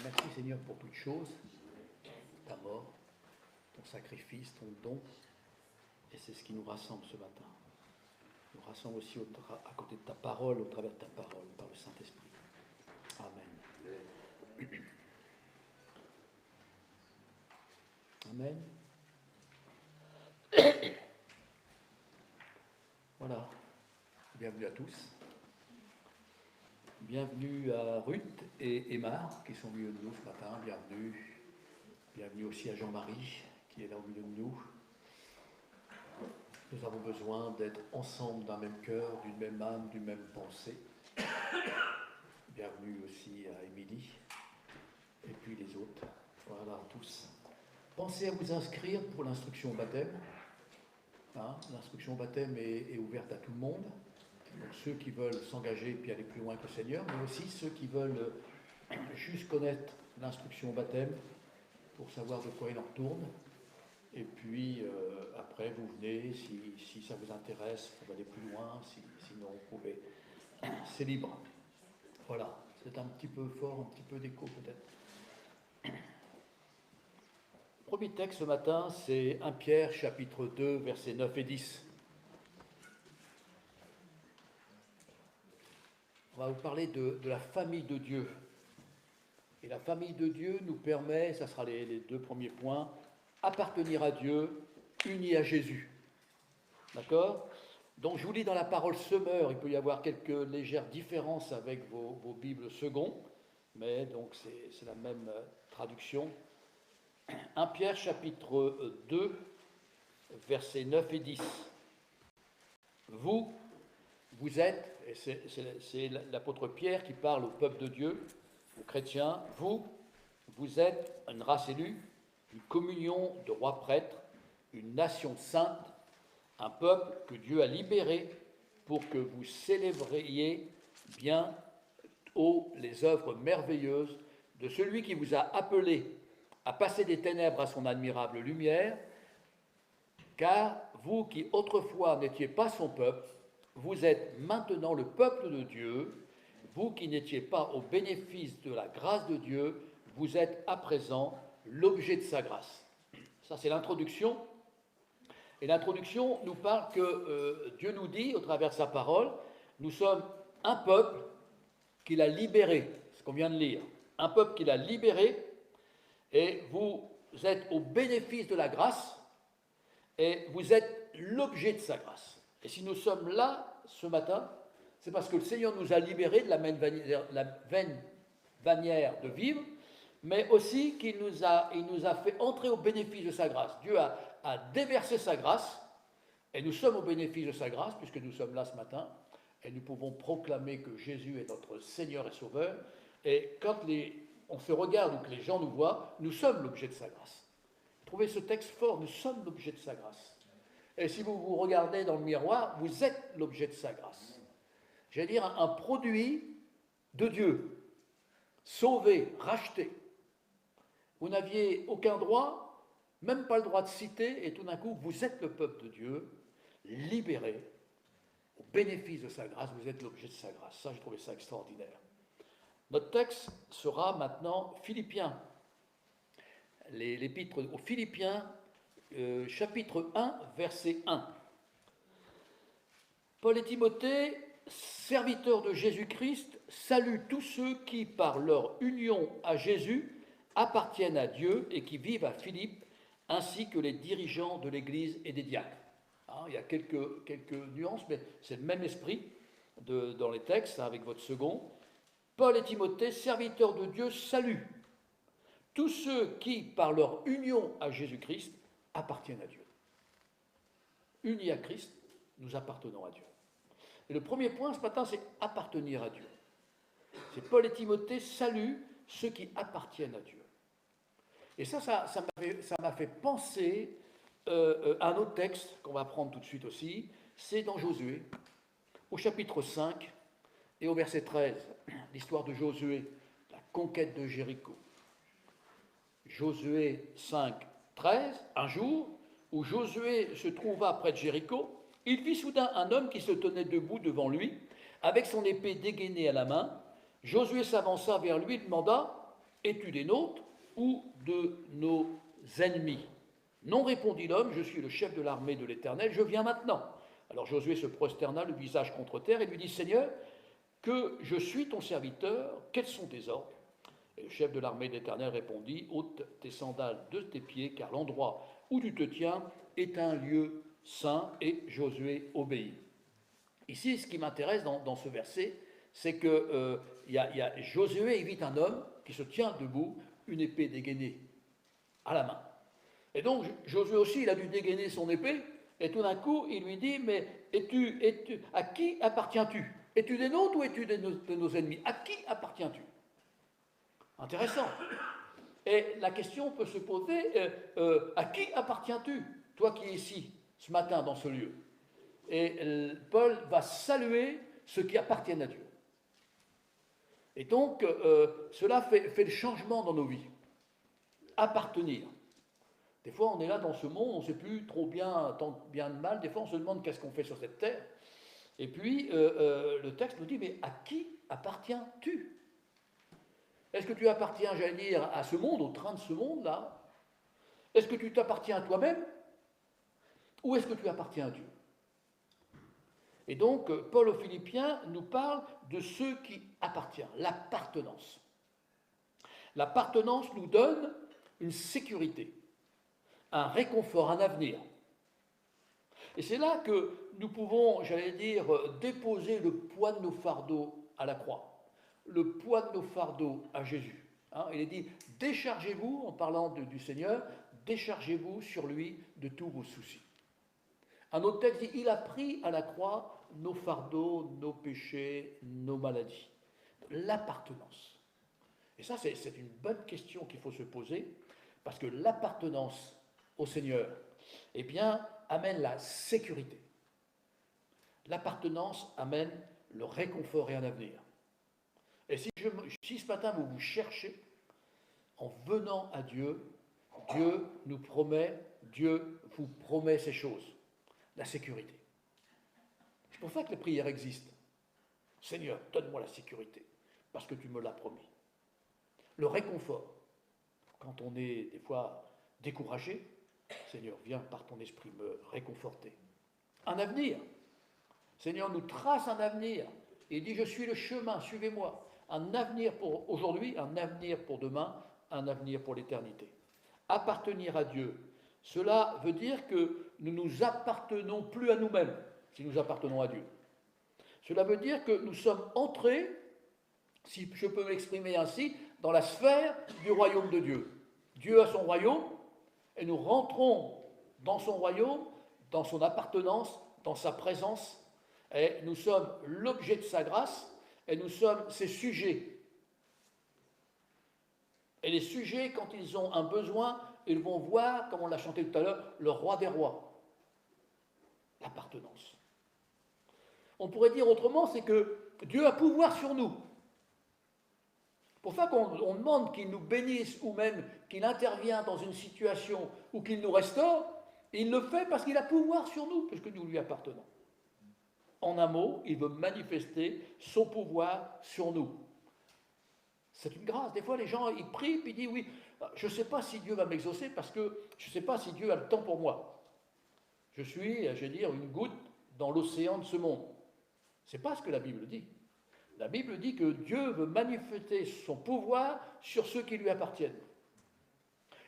Merci Seigneur pour toutes choses, ta mort, ton sacrifice, ton don, et c'est ce qui nous rassemble ce matin. Nous rassemble aussi à côté de ta parole, au travers de ta parole, par le Saint-Esprit. Amen. Amen. Voilà. Bienvenue à tous. Bienvenue à Ruth et Emma qui sont au milieu de nous ce matin. Bienvenue. Bienvenue aussi à Jean-Marie qui est là au milieu de nous. Nous avons besoin d'être ensemble d'un même cœur, d'une même âme, d'une même pensée. Bienvenue aussi à Émilie et puis les autres. Voilà, tous. Pensez à vous inscrire pour l'instruction au baptême. L'instruction au baptême est ouverte à tout le monde. Donc ceux qui veulent s'engager puis aller plus loin que le Seigneur, mais aussi ceux qui veulent juste connaître l'instruction au baptême pour savoir de quoi il en retourne. Et puis après, vous venez, si ça vous intéresse, pour aller plus loin, sinon vous pouvez. C'est libre. Voilà, c'est un petit peu fort, un petit peu d'écho peut-être. Le premier texte ce matin, c'est 1 Pierre, chapitre 2, versets 9 et 10. On va vous parler de la famille de Dieu. Et la famille de Dieu nous permet, ça sera les deux premiers points, appartenir à Dieu, unis à Jésus. D'accord ? Donc je vous lis dans la parole semeur, il peut y avoir quelques légères différences avec vos Bibles second, mais donc c'est la même traduction. 1 Pierre chapitre 2, versets 9 et 10. Vous êtes, et c'est l'apôtre Pierre qui parle au peuple de Dieu, aux chrétiens, vous êtes une race élue, une communion de rois prêtres, une nation sainte, un peuple que Dieu a libéré pour que vous célébriez bien haut les œuvres merveilleuses de celui qui vous a appelé à passer des ténèbres à son admirable lumière, car vous qui autrefois n'étiez pas son peuple, vous êtes maintenant le peuple de Dieu, vous qui n'étiez pas au bénéfice de la grâce de Dieu, vous êtes à présent l'objet de sa grâce. Ça, c'est l'introduction. Et l'introduction nous parle que Dieu nous dit, au travers de sa parole, nous sommes un peuple qu'il a libéré, ce qu'on vient de lire, un peuple qu'il a libéré, et vous êtes au bénéfice de la grâce, et vous êtes l'objet de sa grâce. Et si nous sommes là ce matin, c'est parce que le Seigneur nous a libérés de la vaine manière de vivre, mais aussi qu'il nous a fait entrer au bénéfice de sa grâce. Dieu a déversé sa grâce, et nous sommes au bénéfice de sa grâce, puisque nous sommes là ce matin, et nous pouvons proclamer que Jésus est notre Seigneur et Sauveur, et quand on se regarde ou que les gens nous voient, nous sommes l'objet de sa grâce. Trouvez ce texte fort, nous sommes l'objet de sa grâce. Et si vous vous regardez dans le miroir, vous êtes l'objet de sa grâce. J'allais dire un produit de Dieu, sauvé, racheté. Vous n'aviez aucun droit, même pas le droit de citer, et tout d'un coup, vous êtes le peuple de Dieu, libéré, au bénéfice de sa grâce, vous êtes l'objet de sa grâce. Ça, j'ai trouvé ça extraordinaire. Notre texte sera maintenant Philippiens. L'épître aux Philippiens, chapitre 1, verset 1. Paul et Timothée, serviteurs de Jésus-Christ, saluent tous ceux qui, par leur union à Jésus, appartiennent à Dieu et qui vivent à Philippe, ainsi que les dirigeants de l'Église et des diacres. Il y a quelques nuances, mais c'est le même esprit dans les textes, avec votre second. Paul et Timothée, serviteurs de Dieu, saluent tous ceux qui, par leur union à Jésus-Christ, appartiennent à Dieu. Unis à Christ, nous appartenons à Dieu. Et le premier point ce matin, c'est appartenir à Dieu. C'est Paul et Timothée saluent ceux qui appartiennent à Dieu. Et ça m'a fait penser à un autre texte qu'on va prendre tout de suite aussi, c'est dans Josué, au chapitre 5 et au verset 13, l'histoire de Josué, la conquête de Jéricho. Josué 5, 13, un jour où Josué se trouva près de Jéricho, il vit soudain un homme qui se tenait debout devant lui, avec son épée dégainée à la main. Josué s'avança vers lui et demanda « Es-tu des nôtres ou de nos ennemis ?» Non, répondit l'homme, je suis le chef de l'armée de l'Éternel, je viens maintenant. Alors Josué se prosterna le visage contre terre et lui dit, Seigneur, que je suis ton serviteur, quels sont tes ordres? Et le chef de l'armée de l'Éternel répondit, ôte tes sandales de tes pieds, car l'endroit où tu te tiens est un lieu saint et Josué obéit. Ici, ce qui m'intéresse dans ce verset, c'est que Josué évite un homme qui se tient debout, une épée dégainée à la main. Et donc, Josué aussi, il a dû dégainer son épée, et tout d'un coup, il lui dit, mais à qui appartiens-tu? Es-tu des nôtres ou es-tu de nos ennemis? À qui appartiens-tu? Intéressant. Et la question peut se poser, à qui appartiens-tu, toi qui es ici, ce matin, dans ce lieu? Et Paul va saluer ceux qui appartiennent à Dieu. Et donc, cela fait le changement dans nos vies. Appartenir. Des fois, on est là dans ce monde, on ne sait plus trop bien, tant bien de mal. Des fois, on se demande qu'est-ce qu'on fait sur cette terre. Et puis, le texte nous dit, mais à qui appartiens-tu? Est-ce que tu appartiens, j'allais dire, à ce monde, au train de ce monde-là? Est-ce que tu t'appartiens à toi-même? Ou est-ce que tu appartiens à Dieu? Et donc, Paul aux Philippiens nous parle de ceux qui appartiennent, l'appartenance. L'appartenance nous donne une sécurité, un réconfort, un avenir. Et c'est là que nous pouvons, j'allais dire, déposer le poids de nos fardeaux à la croix, le poids de nos fardeaux à Jésus. Il est dit, déchargez-vous, en parlant du Seigneur, déchargez-vous sur lui de tous vos soucis. Un autre texte dit, il a pris à la croix nos fardeaux, nos péchés, nos maladies. L'appartenance. Et ça, c'est une bonne question qu'il faut se poser, parce que l'appartenance au Seigneur, eh bien, amène la sécurité. L'appartenance amène le réconfort et un avenir. Et si ce matin vous vous cherchez, en venant à Dieu, Dieu nous promet, Dieu vous promet ces choses. La sécurité. C'est pour ça que les prières existent. Seigneur, donne-moi la sécurité, parce que tu me l'as promis. Le réconfort. Quand on est des fois découragé, Seigneur, viens par ton esprit me réconforter. Un avenir. Seigneur nous trace un avenir. Il dit, je suis le chemin, suivez-moi. Un avenir pour aujourd'hui, un avenir pour demain, un avenir pour l'éternité. Appartenir à Dieu. Cela veut dire que nous ne nous appartenons plus à nous-mêmes, si nous appartenons à Dieu. Cela veut dire que nous sommes entrés, si je peux m'exprimer ainsi, dans la sphère du royaume de Dieu. Dieu a son royaume, et nous rentrons dans son royaume, dans son appartenance, dans sa présence, et nous sommes l'objet de sa grâce, et nous sommes ses sujets. Et les sujets, quand ils ont un besoin, ils vont voir, comme on l'a chanté tout à l'heure, le roi des rois. L'appartenance. On pourrait dire autrement, c'est que Dieu a pouvoir sur nous. Pour ça qu'on demande qu'il nous bénisse ou même qu'il intervienne dans une situation ou qu'il nous restaure, il le fait parce qu'il a pouvoir sur nous, puisque nous lui appartenons. En un mot, il veut manifester son pouvoir sur nous. C'est une grâce. Des fois, les gens, ils prient, puis ils disent, oui, je ne sais pas si Dieu va m'exaucer parce que je ne sais pas si Dieu a le temps pour moi. Je suis, je vais dire, une goutte dans l'océan de ce monde. Ce n'est pas ce que la Bible dit. La Bible dit que Dieu veut manifester son pouvoir sur ceux qui lui appartiennent.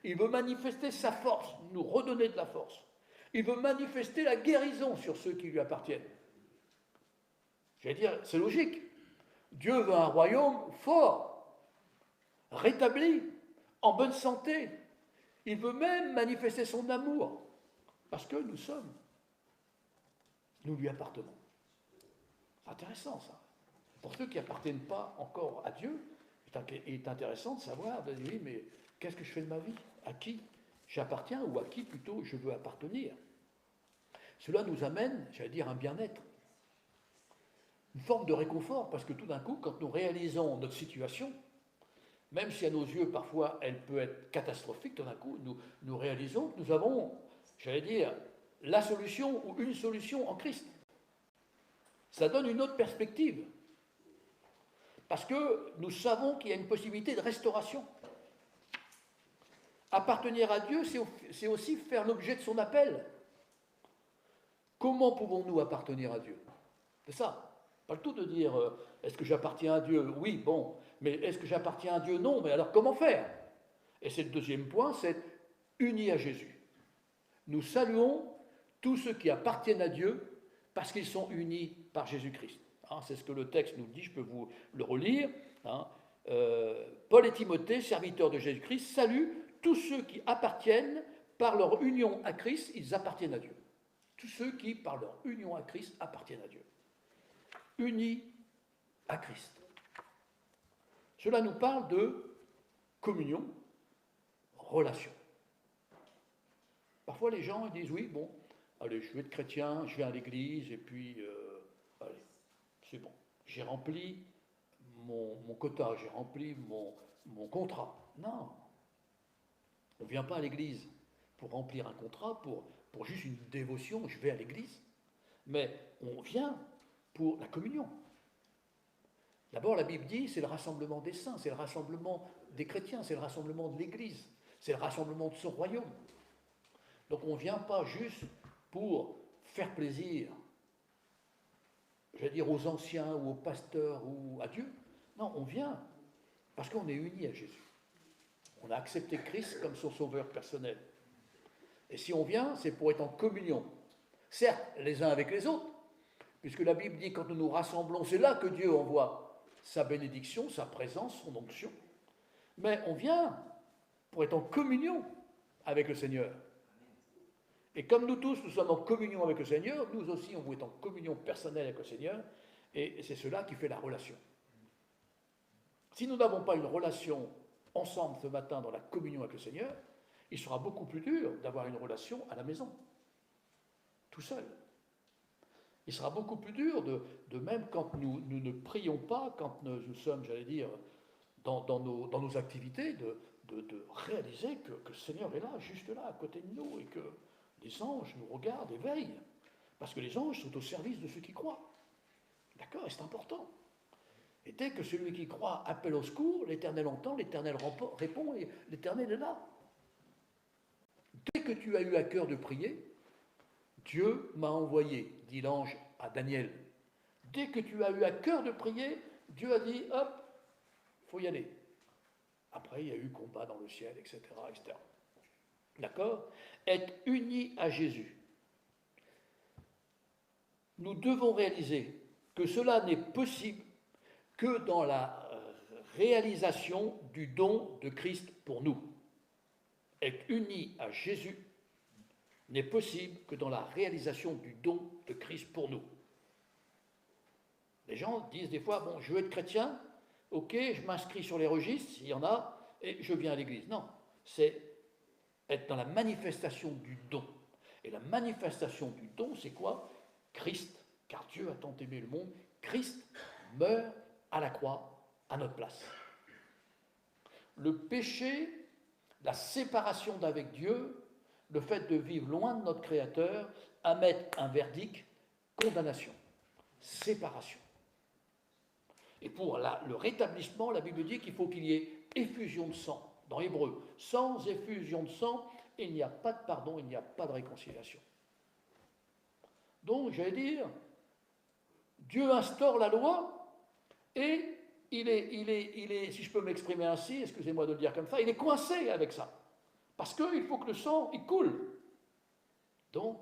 Il veut manifester sa force, nous redonner de la force. Il veut manifester la guérison sur ceux qui lui appartiennent. Je vais dire, c'est logique. Dieu veut un royaume fort, rétabli, en bonne santé. Il veut même manifester son amour, parce que nous lui appartenons. C'est intéressant ça. Pour ceux qui n'appartiennent pas encore à Dieu, il est intéressant de savoir, de dire, oui, mais qu'est-ce que je fais de ma vie? À qui j'appartiens ou à qui plutôt je veux appartenir? Cela nous amène, j'allais dire, un bien-être, une forme de réconfort, parce que tout d'un coup, quand nous réalisons notre situation, même si à nos yeux, parfois, elle peut être catastrophique, tout d'un coup, nous réalisons que nous avons, j'allais dire, la solution ou une solution en Christ. Ça donne une autre perspective. Parce que nous savons qu'il y a une possibilité de restauration. Appartenir à Dieu, c'est aussi faire l'objet de son appel. Comment pouvons-nous appartenir à Dieu? C'est ça. Pas le tout de dire, est-ce que j'appartiens à Dieu? Oui, bon. Mais est-ce que j'appartiens à Dieu? Non. Mais alors comment faire? Et c'est le deuxième point, c'est uni à Jésus. Nous saluons tous ceux qui appartiennent à Dieu parce qu'ils sont unis par Jésus-Christ. Hein, c'est ce que le texte nous dit, je peux vous le relire. Hein. Paul et Timothée, serviteurs de Jésus-Christ, saluent tous ceux qui appartiennent par leur union à Christ, ils appartiennent à Dieu. Tous ceux qui, par leur union à Christ, appartiennent à Dieu. Unis à Christ. Cela nous parle de communion, relation. Parfois, les gens ils disent, oui, bon, allez, je vais être chrétien, je vais à l'église, et puis, allez, c'est bon. J'ai rempli mon quota, j'ai rempli mon contrat. Non. On ne vient pas à l'église pour remplir un contrat, pour juste une dévotion, je vais à l'église. Mais on vient pour la communion. D'abord, la Bible dit, c'est le rassemblement des saints, c'est le rassemblement des chrétiens, c'est le rassemblement de l'église, c'est le rassemblement de son royaume. Donc on ne vient pas juste pour faire plaisir, je vais dire aux anciens ou aux pasteurs ou à Dieu. Non, on vient parce qu'on est unis à Jésus. On a accepté Christ comme son sauveur personnel. Et si on vient, c'est pour être en communion. Certes, les uns avec les autres, puisque la Bible dit quand nous nous rassemblons, c'est là que Dieu envoie sa bénédiction, sa présence, son onction. Mais on vient pour être en communion avec le Seigneur. Et comme nous tous, nous sommes en communion avec le Seigneur, nous aussi, on veut être en communion personnelle avec le Seigneur, et c'est cela qui fait la relation. Si nous n'avons pas une relation ensemble ce matin dans la communion avec le Seigneur, il sera beaucoup plus dur d'avoir une relation à la maison, tout seul. Il sera beaucoup plus dur de même quand nous ne prions pas, quand nous sommes, j'allais dire, dans nos activités, de réaliser que le Seigneur est là, juste là, à côté de nous, et que les anges nous regardent et veillent. Parce que les anges sont au service de ceux qui croient. D'accord? Et c'est important. Et dès que celui qui croit appelle au secours, l'Éternel entend, l'Éternel répond, et l'Éternel est là. Dès que tu as eu à cœur de prier, Dieu m'a envoyé, dit l'ange à Daniel. Dès que tu as eu à cœur de prier, Dieu a dit, hop, il faut y aller. Après, il y a eu combat dans le ciel, etc. etc. D'accord? Être unis à Jésus. Nous devons réaliser que cela n'est possible que dans la réalisation du don de Christ pour nous. Être unis à Jésus n'est possible que dans la réalisation du don de Christ pour nous. Les gens disent des fois, bon, je veux être chrétien, ok, je m'inscris sur les registres, s'il y en a, et je viens à l'église. Non, c'est être dans la manifestation du don. Et la manifestation du don, c'est quoi? Christ, car Dieu a tant aimé le monde, Christ meurt à la croix à notre place. Le péché, la séparation d'avec Dieu, le fait de vivre loin de notre Créateur, amène un verdict, condamnation, séparation. Et pour le rétablissement, la Bible dit qu'il faut qu'il y ait effusion de sang. Dans Hébreu, sans effusion de sang, il n'y a pas de pardon, il n'y a pas de réconciliation. Donc, j'allais dire, Dieu instaure la loi et il est, si je peux m'exprimer ainsi, excusez-moi de le dire comme ça, il est coincé avec ça. Parce qu'il faut que le sang, il coule. Donc,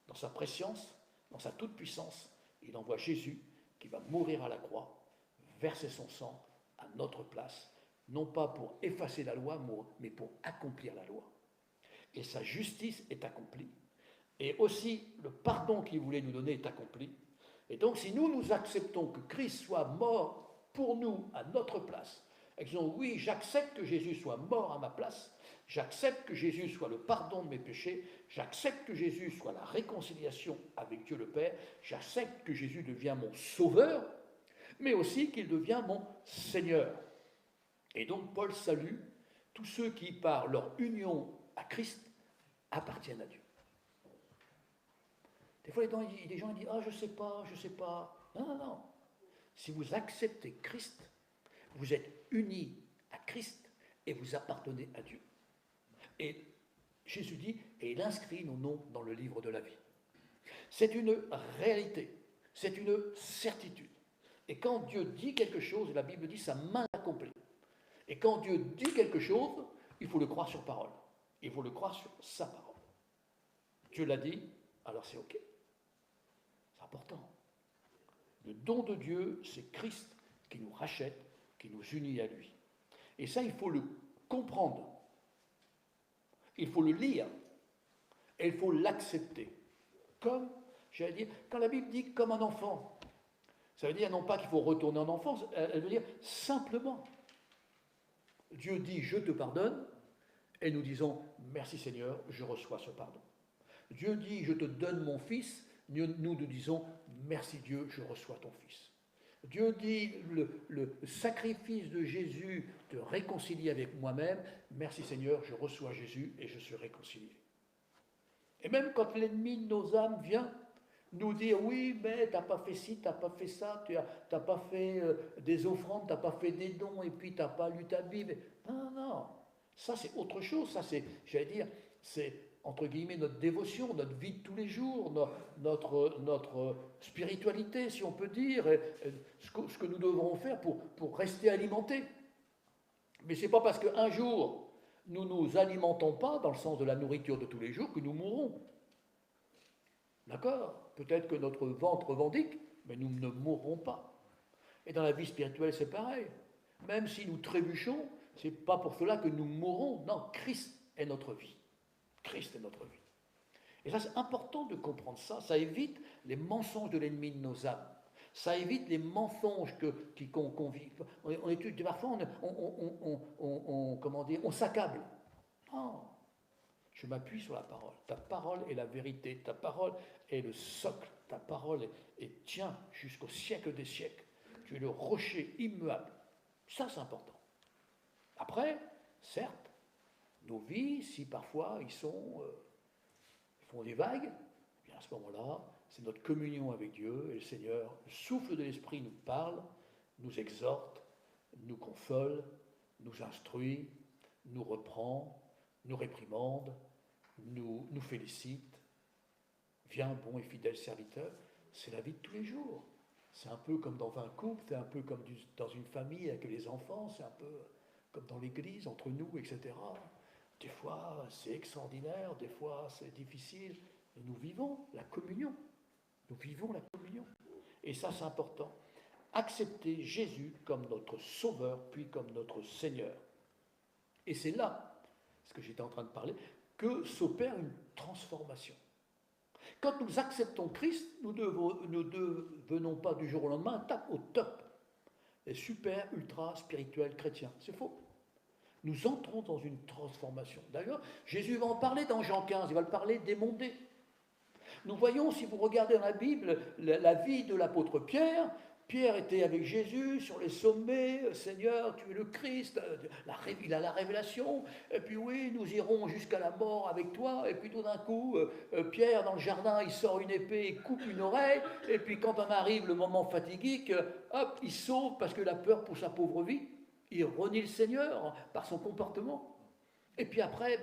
dans sa préscience, dans sa toute-puissance, il envoie Jésus qui va mourir à la croix, verser son sang à notre place, non pas pour effacer la loi, mais pour accomplir la loi. Et sa justice est accomplie. Et aussi, le pardon qu'il voulait nous donner est accompli. Et donc, si nous acceptons que Christ soit mort pour nous, à notre place, et que disons, oui, j'accepte que Jésus soit mort à ma place, j'accepte que Jésus soit le pardon de mes péchés, j'accepte que Jésus soit la réconciliation avec Dieu le Père, j'accepte que Jésus devient mon sauveur, mais aussi qu'il devient mon Seigneur. Et donc, Paul salue tous ceux qui, par leur union à Christ, appartiennent à Dieu. Des fois, les gens disent « Ah, je sais pas, je sais pas. » Non, non, non. Si vous acceptez Christ, vous êtes unis à Christ et vous appartenez à Dieu. Et Jésus dit « Et il inscrit nos noms dans le livre de la vie. » C'est une réalité, c'est une certitude. Et quand Dieu dit quelque chose, la Bible dit « sa main accomplie ». Et quand Dieu dit quelque chose, il faut le croire sur parole. Il faut le croire sur sa parole. Dieu l'a dit, alors c'est OK. C'est important. Le don de Dieu, c'est Christ qui nous rachète, qui nous unit à lui. Et ça, il faut le comprendre. Il faut le lire. Et il faut l'accepter. Comme, j'allais dire, quand la Bible dit comme un enfant, ça veut dire non pas qu'il faut retourner en enfance, elle veut dire simplement. Dieu dit je te pardonne, et nous disons merci Seigneur, je reçois ce pardon. Dieu dit je te donne mon fils, nous disons merci Dieu, je reçois ton fils. Dieu dit le sacrifice de Jésus te réconcilie avec moi-même, merci Seigneur, je reçois Jésus et je suis réconcilié. Et même quand l'ennemi de nos âmes vient nous dire oui, mais tu n'as pas fait ci, tu n'as pas fait ça, tu n'as pas fait des offrandes, tu n'as pas fait des dons, et puis tu n'as pas lu ta Bible. Non. Ça, c'est autre chose. Ça, c'est, j'allais dire, c'est, entre guillemets, notre dévotion, notre vie de tous les jours, notre spiritualité, si on peut dire, ce que nous devrons faire pour rester alimentés. Mais ce n'est pas parce qu'un jour, nous ne nous alimentons pas, dans le sens de la nourriture de tous les jours, que nous mourrons. D'accord ? Peut-être que notre ventre revendique, mais nous ne mourrons pas. Et dans la vie spirituelle, c'est pareil. Même si nous trébuchons, ce n'est pas pour cela que nous mourrons. Non, Christ est notre vie. Christ est notre vie. Et ça, c'est important de comprendre ça. Ça évite les mensonges de l'ennemi de nos âmes. Ça évite les mensonges qu'on vit. Parfois, on s'accable. Non. Je m'appuie sur la parole. Ta parole est la vérité. Ta parole est le socle. Ta parole tient jusqu'au siècle des siècles. Tu es le rocher immuable. Ça, c'est important. Après, certes, nos vies, si parfois ils font des vagues, bien à ce moment-là, c'est notre communion avec Dieu et le Seigneur, le souffle de l'Esprit nous parle, nous exhorte, nous confole, nous instruit, nous reprend, nous réprimande, nous félicite. Viens, bon et fidèle serviteur, c'est la vie de tous les jours. C'est un peu comme dans un couple, c'est un peu comme dans une famille avec les enfants, c'est un peu comme dans l'église, entre nous, etc. Des fois, c'est extraordinaire, des fois, c'est difficile. Mais nous vivons la communion. Nous vivons la communion. Et ça, c'est important. Accepter Jésus comme notre Sauveur, puis comme notre Seigneur. Et c'est là, ce que j'étais en train de parler, que s'opère une transformation. Quand nous acceptons Christ, nous ne devenons pas du jour au lendemain au top. Et super, ultra, spirituel, chrétien. C'est faux. Nous entrons dans une transformation. D'ailleurs, Jésus va en parler dans Jean 15, il va le parler d'émondé. Nous voyons, si vous regardez dans la Bible, la vie de l'apôtre Pierre. Pierre était avec Jésus sur les sommets, Seigneur, tu es le Christ, il a la révélation, et puis oui, nous irons jusqu'à la mort avec toi, et puis tout d'un coup, Pierre dans le jardin, il sort une épée, il coupe une oreille, et puis quand on arrive le moment fatidique, hop, il sauve parce que la peur pour sa pauvre vie, il renie le Seigneur par son comportement. Et puis après,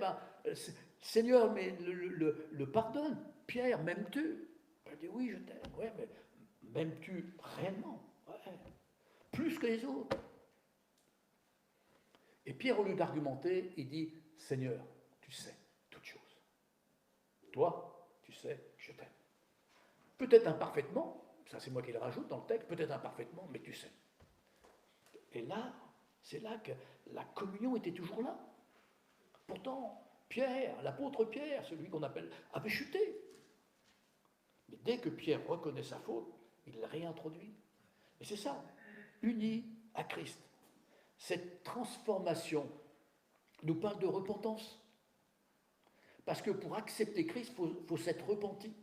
Seigneur, mais le pardonne, Pierre, m'aimes-tu ? Il dit oui, je t'aime, ouais, mais m'aimes-tu réellement ? Ouais. Plus que les autres. Et Pierre, au lieu d'argumenter, il dit, Seigneur, tu sais toutes choses. Toi, tu sais que je t'aime. Peut-être imparfaitement, ça c'est moi qui le rajoute dans le texte, peut-être imparfaitement, mais tu sais. Et là, c'est là que la communion était toujours là. Pourtant, Pierre, l'apôtre Pierre, celui qu'on appelle, avait chuté. Mais dès que Pierre reconnaît sa faute, il la réintroduit. Et c'est ça, uni à Christ. Cette transformation nous parle de repentance. Parce que pour accepter Christ, il faut s'être repenti.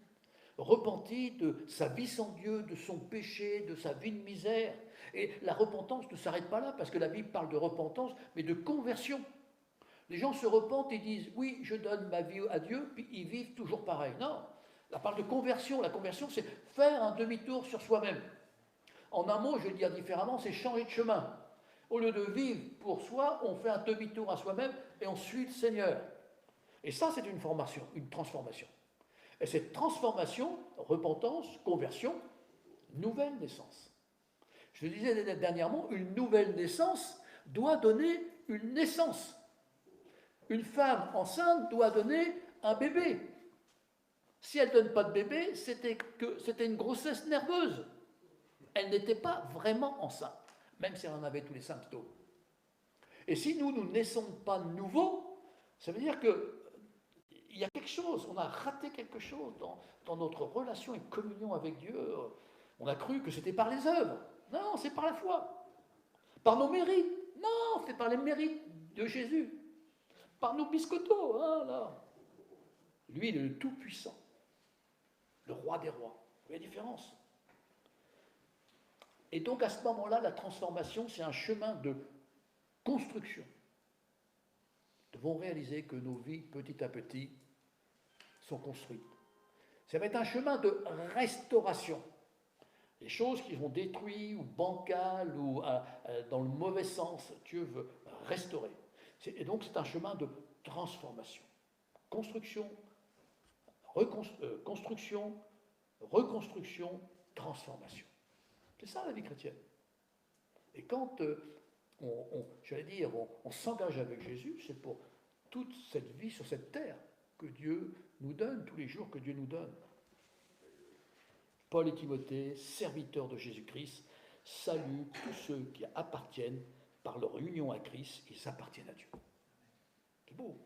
Repenti de sa vie sans Dieu, de son péché, de sa vie de misère. Et la repentance ne s'arrête pas là, parce que la Bible parle de repentance, mais de conversion. Les gens se repentent et disent, oui, je donne ma vie à Dieu, puis ils vivent toujours pareil. Non. On parle de conversion. La conversion, c'est faire un demi-tour sur soi-même. En un mot, je vais le dire différemment, c'est changer de chemin. Au lieu de vivre pour soi, on fait un demi-tour à soi-même et on suit le Seigneur. Et ça, c'est une formation, une transformation. Et cette transformation, repentance, conversion, nouvelle naissance. Je le disais dernièrement, une nouvelle naissance doit donner une naissance. Une femme enceinte doit donner un bébé. Si elle ne donne pas de bébé, c'était une grossesse nerveuse. Elle n'était pas vraiment enceinte, même si elle en avait tous les symptômes. Et si nous ne naissons pas de nouveau, ça veut dire qu'il y a quelque chose, on a raté quelque chose dans notre relation et communion avec Dieu. On a cru que c'était par les œuvres. Non, c'est par la foi. Par nos mérites. Non, c'est par les mérites de Jésus. Par nos biscottos. Hein, là. Lui, il est le Tout-Puissant. Le roi des rois. Vous voyez la différence? Et donc, à ce moment-là, la transformation, c'est un chemin de construction. Nous devons réaliser que nos vies, petit à petit, sont construites. Ça va être un chemin de restauration. Les choses qui sont détruites ou bancales ou dans le mauvais sens, Dieu veut restaurer. Et donc c'est un chemin de transformation. Construction, reconstruction, transformation. C'est ça la vie chrétienne. Et quand on s'engage avec Jésus, c'est pour toute cette vie sur cette terre que Dieu nous donne, tous les jours que Dieu nous donne. Paul et Timothée, serviteurs de Jésus-Christ, saluent tous ceux qui appartiennent par leur union à Christ, ils appartiennent à Dieu. C'est beau.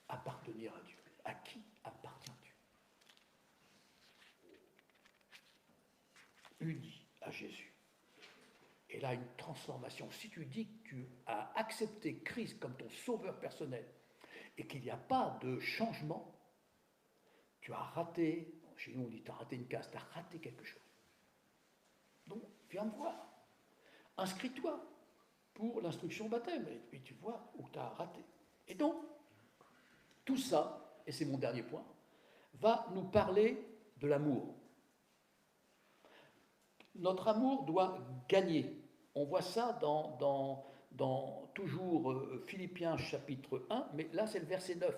Appartenir à Dieu. À qui appartiens-tu? Uni à Jésus. Et là, une transformation. Si tu dis que tu as accepté Christ comme ton sauveur personnel et qu'il n'y a pas de changement, tu as raté, chez nous on dit tu as raté une case, tu as raté quelque chose. Donc, viens me voir. Inscris-toi pour l'instruction baptême et puis tu vois où tu as raté. Et donc, tout ça, et c'est mon dernier point, va nous parler de l'amour. Notre amour doit gagner. On voit ça dans toujours Philippiens chapitre 1, mais là c'est le verset 9.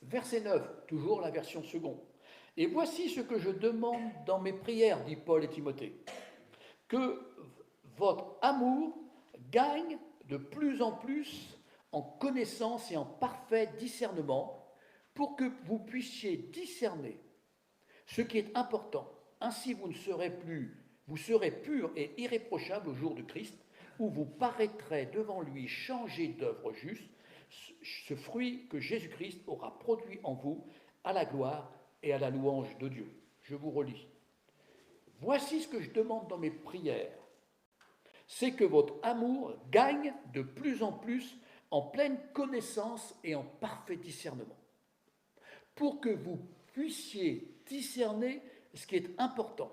Verset 9, toujours la version seconde. Et voici ce que je demande dans mes prières, dit Paul et Timothée, que votre amour gagne de plus en plus en connaissance et en parfait discernement pour que vous puissiez discerner ce qui est important. Ainsi vous serez purs et irréprochables au jour de Christ, où vous paraîtrez devant lui changés d'œuvres justes, ce fruit que Jésus-Christ aura produit en vous à la gloire et à la louange de Dieu. Je vous relis. Voici ce que je demande dans mes prières, c'est que votre amour gagne de plus en plus en pleine connaissance et en parfait discernement, pour que vous puissiez discerner ce qui est important.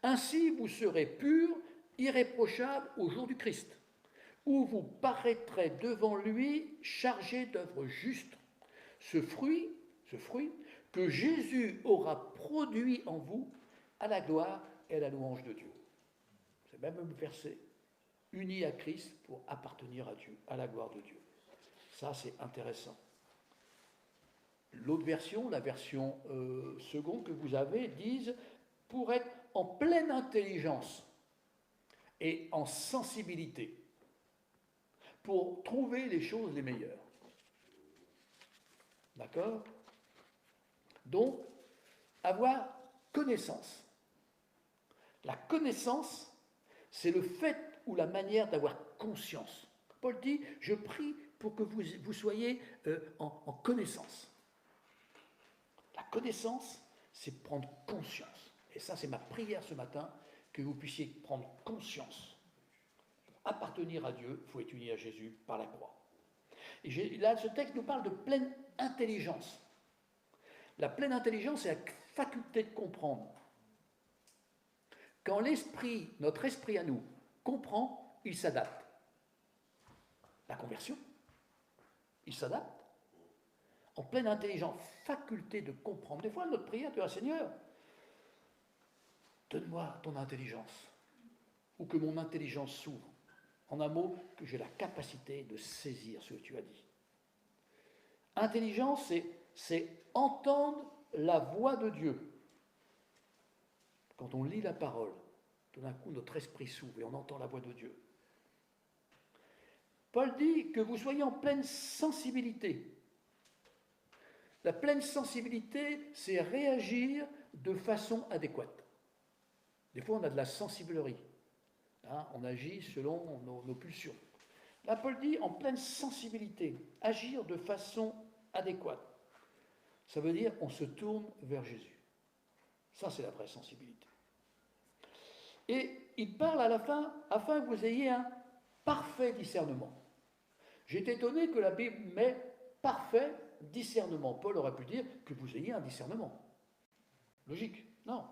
Ainsi, vous serez purs, irréprochables au jour du Christ, où vous paraîtrez devant lui chargés d'œuvres justes, ce fruit que Jésus aura produit en vous à la gloire et à la louange de Dieu. C'est même un verset, unis à Christ pour appartenir à Dieu, à la gloire de Dieu. Ça, c'est intéressant. L'autre version, la version seconde que vous avez, disent pour être en pleine intelligence et en sensibilité, pour trouver les choses les meilleures. D'accord? Donc, avoir connaissance. La connaissance, c'est le fait ou la manière d'avoir conscience. Paul dit, je prie pour que vous soyez en connaissance. La connaissance, c'est prendre conscience. Et ça, c'est ma prière ce matin, que vous puissiez prendre conscience. Pour appartenir à Dieu, il faut être uni à Jésus par la croix. Et là, ce texte nous parle de pleine intelligence. La pleine intelligence, c'est la faculté de comprendre. Quand notre esprit à nous, comprend, il s'adapte. La conversion, il s'adapte. En pleine intelligence, faculté de comprendre. Des fois, notre prière, tu dis, Seigneur, donne-moi ton intelligence, ou que mon intelligence s'ouvre. En un mot, que j'ai la capacité de saisir ce que tu as dit. Intelligence, c'est entendre la voix de Dieu. Quand on lit la parole, tout d'un coup, notre esprit s'ouvre et on entend la voix de Dieu. Paul dit que vous soyez en pleine sensibilité. La pleine sensibilité, c'est réagir de façon adéquate. Des fois, on a de la sensiblerie. Hein, on agit selon nos pulsions. Là, Paul dit en pleine sensibilité, agir de façon adéquate. Ça veut dire on se tourne vers Jésus. Ça, c'est la vraie sensibilité. Et il parle à la fin, afin que vous ayez un parfait discernement. J'ai été étonné que la Bible met parfait discernement. Paul aurait pu dire que vous ayez un discernement. Logique, non.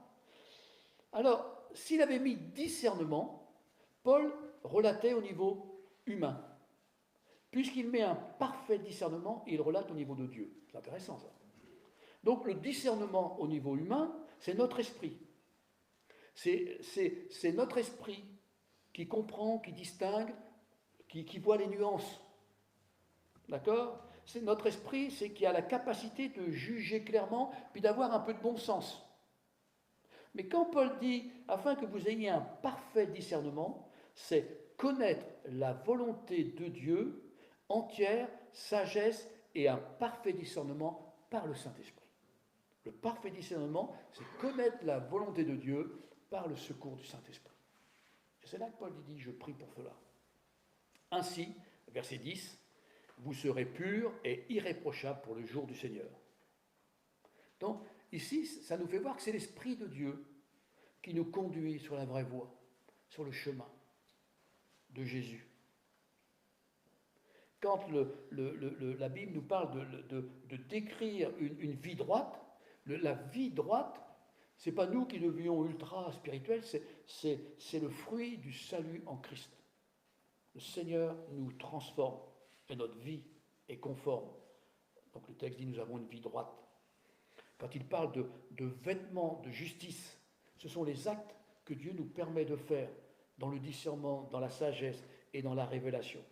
Alors, s'il avait mis discernement, Paul relatait au niveau humain. Puisqu'il met un parfait discernement, il relate au niveau de Dieu. C'est intéressant, ça. Donc, le discernement au niveau humain, c'est notre esprit. C'est notre esprit qui comprend, qui distingue, qui voit les nuances. D'accord ? C'est notre esprit, c'est qui a la capacité de juger clairement, puis d'avoir un peu de bon sens. Mais quand Paul dit, afin que vous ayez un parfait discernement, c'est connaître la volonté de Dieu entière, sagesse et un parfait discernement par le Saint-Esprit. Le parfait discernement, c'est connaître la volonté de Dieu par le secours du Saint-Esprit. Et c'est là que Paul dit, je prie pour cela. Ainsi, verset 10, vous serez purs et irréprochables pour le jour du Seigneur. Donc, ici, ça nous fait voir que c'est l'Esprit de Dieu qui nous conduit sur la vraie voie, sur le chemin de Jésus. Quand la Bible nous parle de décrire une vie droite, la vie droite, ce n'est pas nous qui devions ultra spirituels, c'est le fruit du salut en Christ. Le Seigneur nous transforme et notre vie est conforme. Donc le texte dit nous avons une vie droite. Quand il parle de vêtements de justice, ce sont les actes que Dieu nous permet de faire dans le discernement, dans la sagesse et dans la révélation.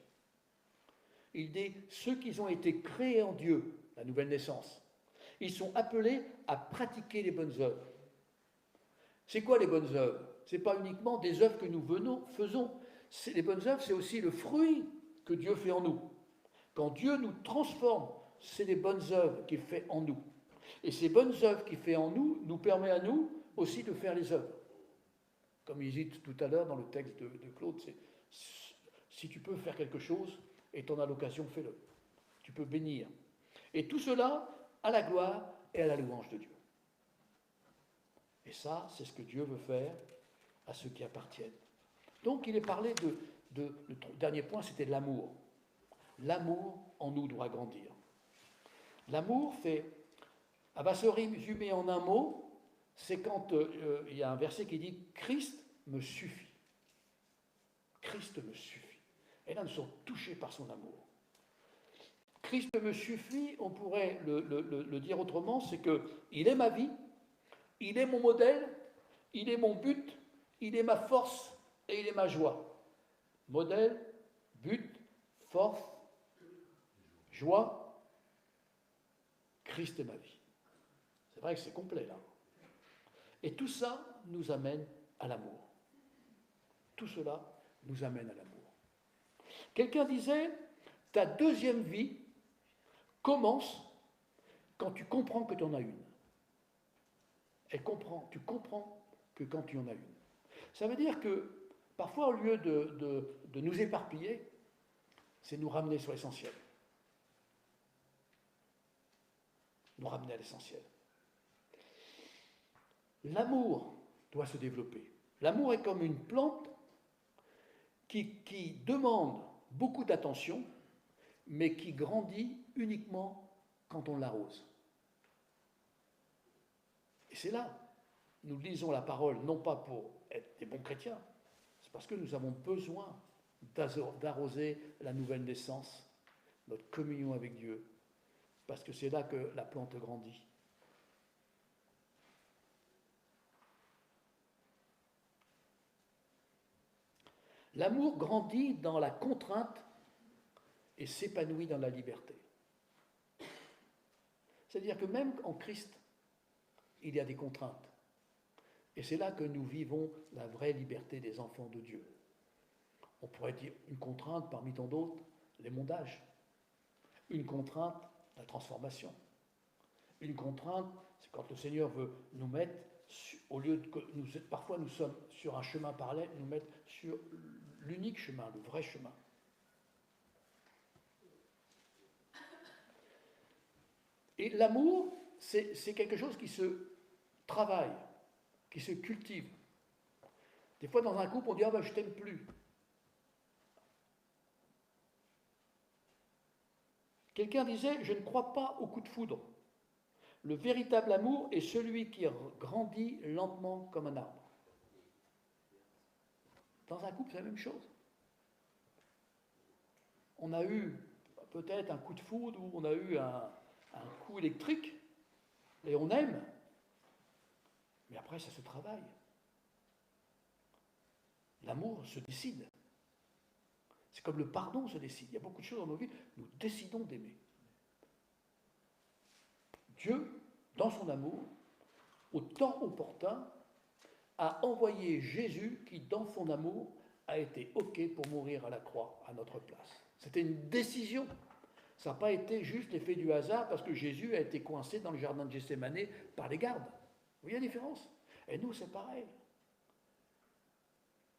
Il dit ceux qui ont été créés en Dieu, la nouvelle naissance, ils sont appelés à pratiquer les bonnes œuvres. C'est quoi les bonnes œuvres? Ce n'est pas uniquement des œuvres que nous faisons. Les bonnes œuvres, c'est aussi le fruit que Dieu fait en nous. Quand Dieu nous transforme, c'est les bonnes œuvres qu'il fait en nous. Et ces bonnes œuvres qu'il fait en nous, nous permet à nous aussi de faire les œuvres. Comme il dit tout à l'heure dans le texte de Claude, c'est si tu peux faire quelque chose et t'en as l'occasion, fais-le. Tu peux bénir. Et tout cela à la gloire et à la louange de Dieu. Et ça, c'est ce que Dieu veut faire à ceux qui appartiennent. Donc, il est parlé le dernier point, c'était l'amour. L'amour en nous doit grandir. L'amour va se résumer en un mot, c'est quand il y a un verset qui dit « Christ me suffit ». Christ me suffit. Et là, nous sommes touchés par son amour. Christ me suffit, on pourrait le dire autrement, c'est qu'il est ma vie, il est mon modèle, il est mon but, il est ma force et il est ma joie. Modèle, but, force, joie, Christ est ma vie. C'est vrai que c'est complet là. Et tout ça nous amène à l'amour. Tout cela nous amène à l'amour. Quelqu'un disait, ta deuxième vie commence quand tu comprends que tu en as une. Tu comprends que quand tu en as une. Ça veut dire que parfois, au lieu de nous éparpiller, c'est nous ramener sur l'essentiel. Nous ramener à l'essentiel. L'amour doit se développer. L'amour est comme une plante qui demande beaucoup d'attention, mais qui grandit uniquement quand on l'arrose. Et c'est là, nous lisons la parole, non pas pour être des bons chrétiens, c'est parce que nous avons besoin d'arroser la nouvelle naissance, notre communion avec Dieu, parce que c'est là que la plante grandit. L'amour grandit dans la contrainte et s'épanouit dans la liberté. C'est-à-dire que même en Christ, il y a des contraintes. Et c'est là que nous vivons la vraie liberté des enfants de Dieu. On pourrait dire une contrainte parmi tant d'autres, les mondages. Une contrainte, la transformation. une contrainte, c'est quand le Seigneur veut nous mettre, au lieu de que parfois nous sommes sur un chemin parallèle, nous mettre sur l'unique chemin, le vrai chemin. Et l'amour, c'est quelque chose qui se travaille, qui se cultive. Des fois, dans un couple, on dit « Ah ben, je t'aime plus ». Quelqu'un disait « Je ne crois pas au coup de foudre. Le véritable amour est celui qui grandit lentement comme un arbre. » Dans un couple, c'est la même chose. On a eu peut-être un coup de foudre ou on a eu un coup électrique et on aime, mais après, ça se travaille. L'amour se décide. C'est comme le pardon se décide. Il y a beaucoup de choses dans nos vies, nous décidons d'aimer. Dieu, dans son amour, au temps opportun, a envoyé Jésus qui, dans son amour, a été OK pour mourir à la croix à notre place. C'était une décision. Ça n'a pas été juste l'effet du hasard parce que Jésus a été coincé dans le jardin de Gethsémani par les gardes. Vous voyez la différence? Et nous, c'est pareil.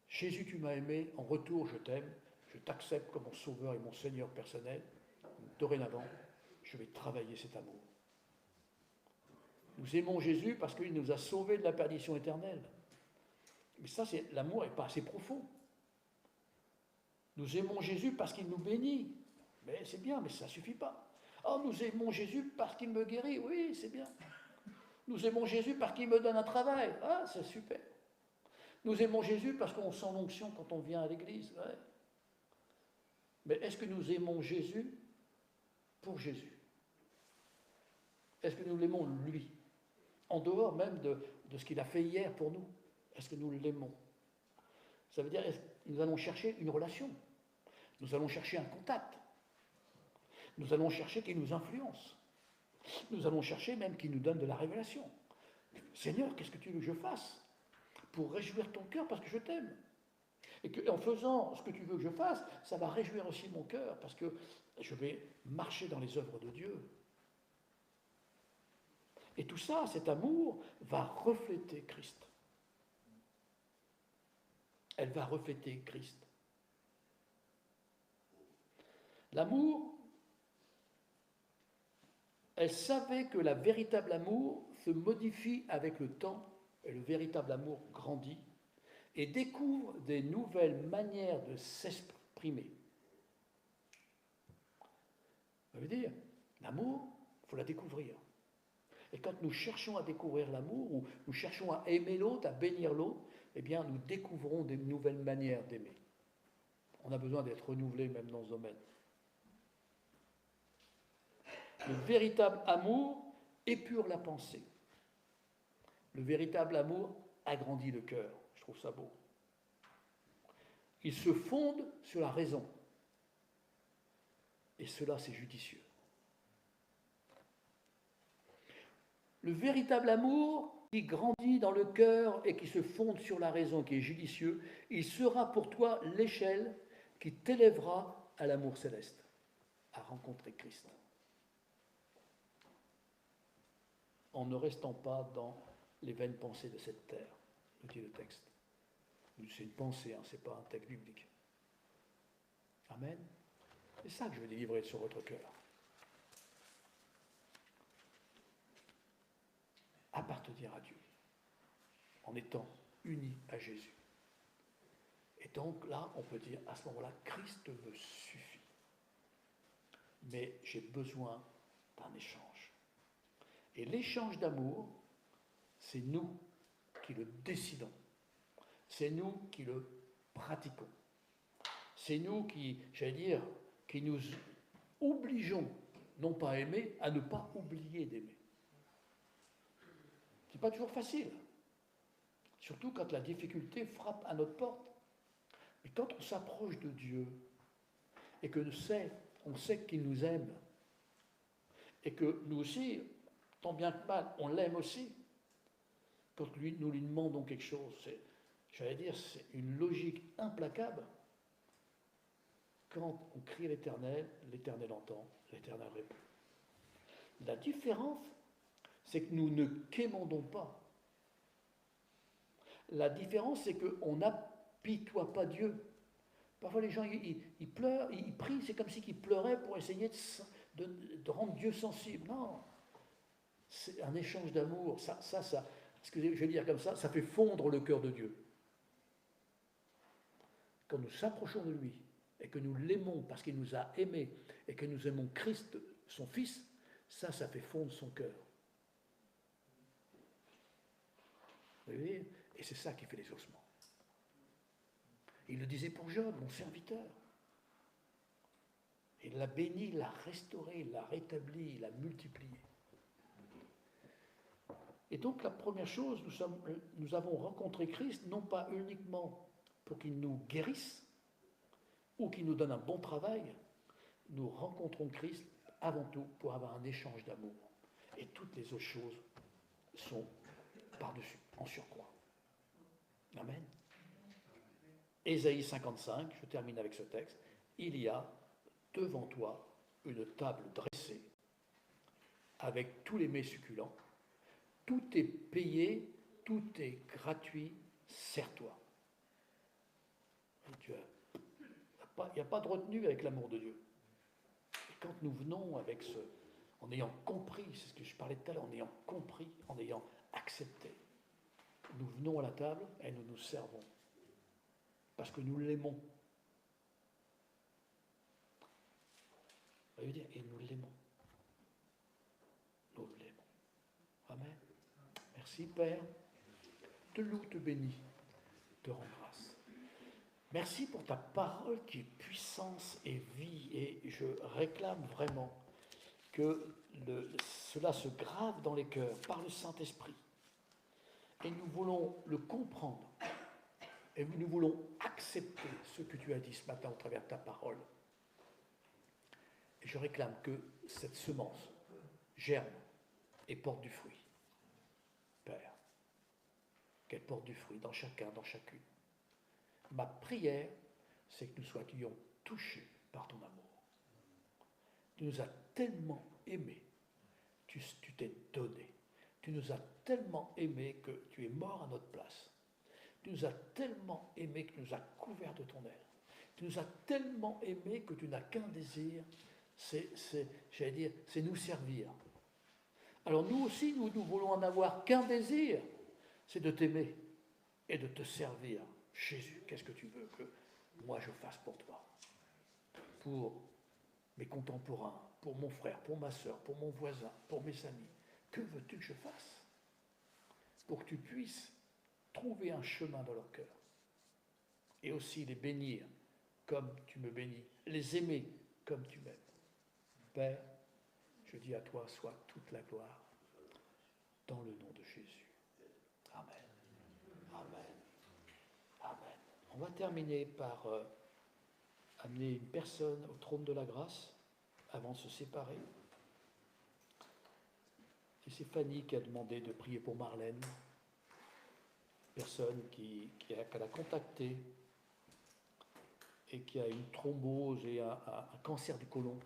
Jésus, tu m'as aimé, en retour, je t'aime, je t'accepte comme mon sauveur et mon Seigneur personnel. Dorénavant, je vais travailler cet amour. Nous aimons Jésus parce qu'il nous a sauvés de la perdition éternelle. Mais ça, l'amour n'est pas assez profond. Nous aimons Jésus parce qu'il nous bénit. Mais c'est bien, mais ça ne suffit pas. Oh, nous aimons Jésus parce qu'il me guérit. Oui, c'est bien. Nous aimons Jésus parce qu'il me donne un travail. Ah, c'est super. Nous aimons Jésus parce qu'on sent l'onction quand on vient à l'église. Ouais. Mais est-ce que nous aimons Jésus pour Jésus? Est-ce que nous l'aimons lui? En dehors même de ce qu'il a fait hier pour nous. Est-ce que nous l'aimons? Ça veut dire que nous allons chercher une relation. Nous allons chercher un contact. Nous allons chercher qu'il nous influence. Nous allons chercher même qu'il nous donne de la révélation. Seigneur, qu'est-ce que tu veux que je fasse pour réjouir ton cœur parce que je t'aime? Et qu'en faisant ce que tu veux que je fasse, ça va réjouir aussi mon cœur parce que je vais marcher dans les œuvres de Dieu. Et tout ça, cet amour, va refléter Christ. Elle va refléter Christ. L'amour, elle savait que le véritable amour se modifie avec le temps et le véritable amour grandit et découvre des nouvelles manières de s'exprimer. Ça veut dire, l'amour, il faut la découvrir. Et quand nous cherchons à découvrir l'amour, ou nous cherchons à aimer l'autre, à bénir l'autre, eh bien, nous découvrons des nouvelles manières d'aimer. On a besoin d'être renouvelé même dans ce domaine. Le véritable amour épure la pensée. Le véritable amour agrandit le cœur. Je trouve ça beau. Il se fonde sur la raison. Et cela, c'est judicieux. Le véritable amour qui grandit dans le cœur et qui se fonde sur la raison, qui est judicieux, il sera pour toi l'échelle qui t'élèvera à l'amour céleste, à rencontrer Christ. En ne restant pas dans les vaines pensées de cette terre, nous dit le texte. C'est une pensée, ce n'est pas un texte biblique. Amen. C'est ça que je veux délivrer sur votre cœur. Appartenir à Dieu, en étant unis à Jésus. Et donc là, on peut dire, à ce moment-là, Christ me suffit. Mais j'ai besoin d'un échange. Et l'échange d'amour, c'est nous qui le décidons. C'est nous qui le pratiquons. C'est nous qui, j'allais dire, qui nous obligeons, non pas à aimer, à ne pas oublier d'aimer. Ce n'est pas toujours facile, surtout quand la difficulté frappe à notre porte. Mais quand on s'approche de Dieu et que on sait qu'il nous aime et que nous aussi, tant bien que mal, on l'aime aussi, quand nous lui demandons quelque chose, c'est une logique implacable. Quand on crie à l'Éternel, l'Éternel entend, l'Éternel répond. La différence c'est que nous ne quémandons pas. La différence, c'est qu'on n'apitoie pas Dieu. Parfois, les gens, ils pleurent, ils prient, c'est comme s'ils pleuraient pour essayer de rendre Dieu sensible. Non, c'est un échange d'amour. Ça, excusez, je vais dire comme ça fait fondre le cœur de Dieu. Quand nous s'approchons de lui et que nous l'aimons parce qu'il nous a aimés et que nous aimons Christ, son Fils, ça fait fondre son cœur. Vous voyez ? Et c'est ça qui fait l'exaucement. Il le disait pour Job, mon serviteur. Il l'a béni, l'a restauré, l'a rétabli, l'a multiplié. Et donc la première chose, nous avons rencontré Christ, non pas uniquement pour qu'il nous guérisse ou qu'il nous donne un bon travail, nous rencontrons Christ avant tout pour avoir un échange d'amour. Et toutes les autres choses sont par-dessus, en surcroît. Amen. Ésaïe 55, je termine avec ce texte. Il y a devant toi une table dressée avec tous les mets succulents. Tout est payé, tout est gratuit, sers-toi. Il n'y a pas de retenue avec l'amour de Dieu. Et quand nous venons avec en ayant compris, c'est ce que je parlais tout à l'heure, en ayant compris, en ayant accepté, nous venons à la table et nous nous servons. Parce que nous l'aimons. Ça veut dire, et nous l'aimons. Nous l'aimons. Amen. Merci Père. Te loue, te bénis, te rends grâce. Merci pour ta parole qui est puissance et vie. Et je réclame vraiment que cela se grave dans les cœurs par le Saint-Esprit. Et nous voulons le comprendre. Et nous voulons accepter ce que tu as dit ce matin au travers de ta parole. Et je réclame que cette semence germe et porte du fruit. Père, qu'elle porte du fruit dans chacun, dans chacune. Ma prière, c'est que nous soyons touchés par ton amour. Tu nous as tellement aimés, tu t'es donné. Tu nous as tellement aimés que tu es mort à notre place. Tu nous as tellement aimés que tu nous as couverts de ton aile. Tu nous as tellement aimés que tu n'as qu'un désir, c'est nous servir. Alors nous aussi, nous voulons en avoir qu'un désir, c'est de t'aimer et de te servir. Jésus, qu'est-ce que tu veux que moi je fasse pour toi? Pour mes contemporains, pour mon frère, pour ma soeur, pour mon voisin, pour mes amis. Que veux-tu que je fasse? Pour que tu puisses trouver un chemin dans leur cœur. Et aussi les bénir comme tu me bénis. Les aimer comme tu m'aimes. Père, je dis à toi, soit toute la gloire dans le nom de Jésus. Amen. Amen. Amen. On va terminer par amener une personne au trône de la grâce avant de se séparer. Et c'est Fanny qui a demandé de prier pour Marlène, personne qu'elle a contactée et qui a une thrombose et un cancer du côlon.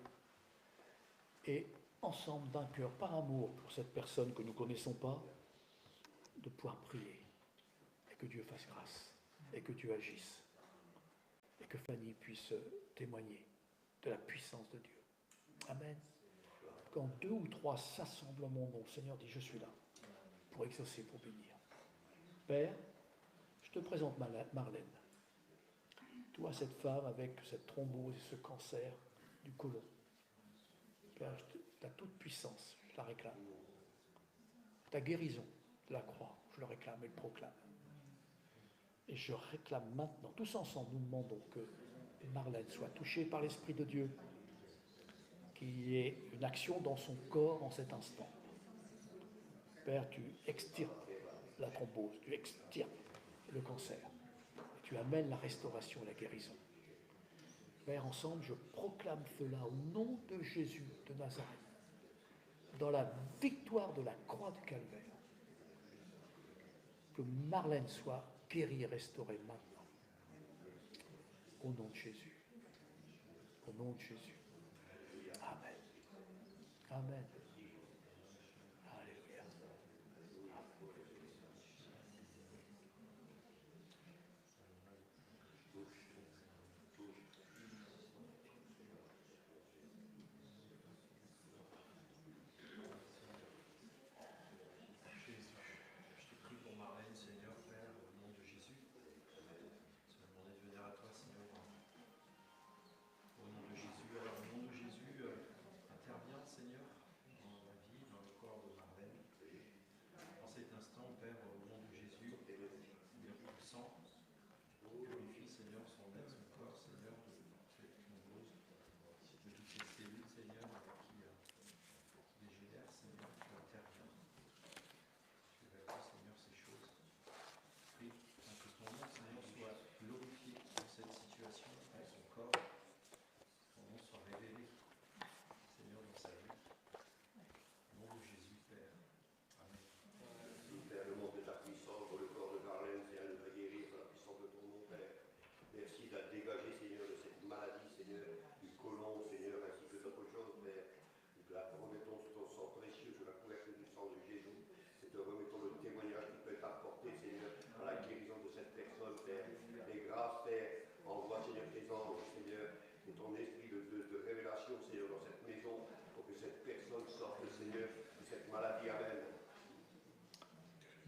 Et ensemble, d'un cœur, par amour pour cette personne que nous ne connaissons pas, de pouvoir prier et que Dieu fasse grâce et que Dieu agisse et que Fanny puisse témoigner de la puissance de Dieu. Amen. Quand 2 ou 3 s'assemblent en mon nom, le Seigneur dit, je suis là pour exaucer, pour bénir. Père, je te présente Marlène. Toi, cette femme avec cette thrombose et ce cancer du côlon. Père, ta toute puissance, je la réclame. Ta guérison de la croix, je le réclame et le proclame. Et je réclame maintenant, tous ensemble, nous demandons que Marlène soit touchée par l'Esprit de Dieu, qu'il y ait une action dans son corps en cet instant. Père, tu extirpes la thrombose, tu extirpes le cancer, et tu amènes la restauration et la guérison. Père, ensemble, je proclame cela au nom de Jésus de Nazareth, dans la victoire de la croix du Calvaire, que Marlène soit guérie et restaurée maintenant. Au nom de Jésus. Au nom de Jésus. Amen. Amen. Alléluia.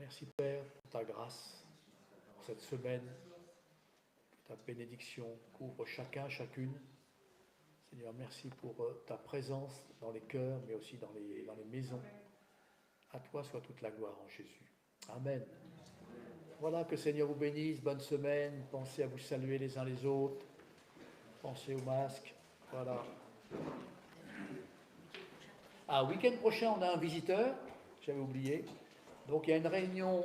Merci Père pour ta grâce, pour cette semaine, que ta bénédiction couvre chacun, chacune. Seigneur, merci pour ta présence dans les cœurs, mais aussi dans les maisons. À toi soit toute la gloire en Jésus. Amen. Voilà, que Seigneur vous bénisse. Bonne semaine. Pensez à vous saluer les uns les autres. Pensez au masque. Voilà. Week-end prochain, on a un visiteur. J'avais oublié. Donc, il y a une réunion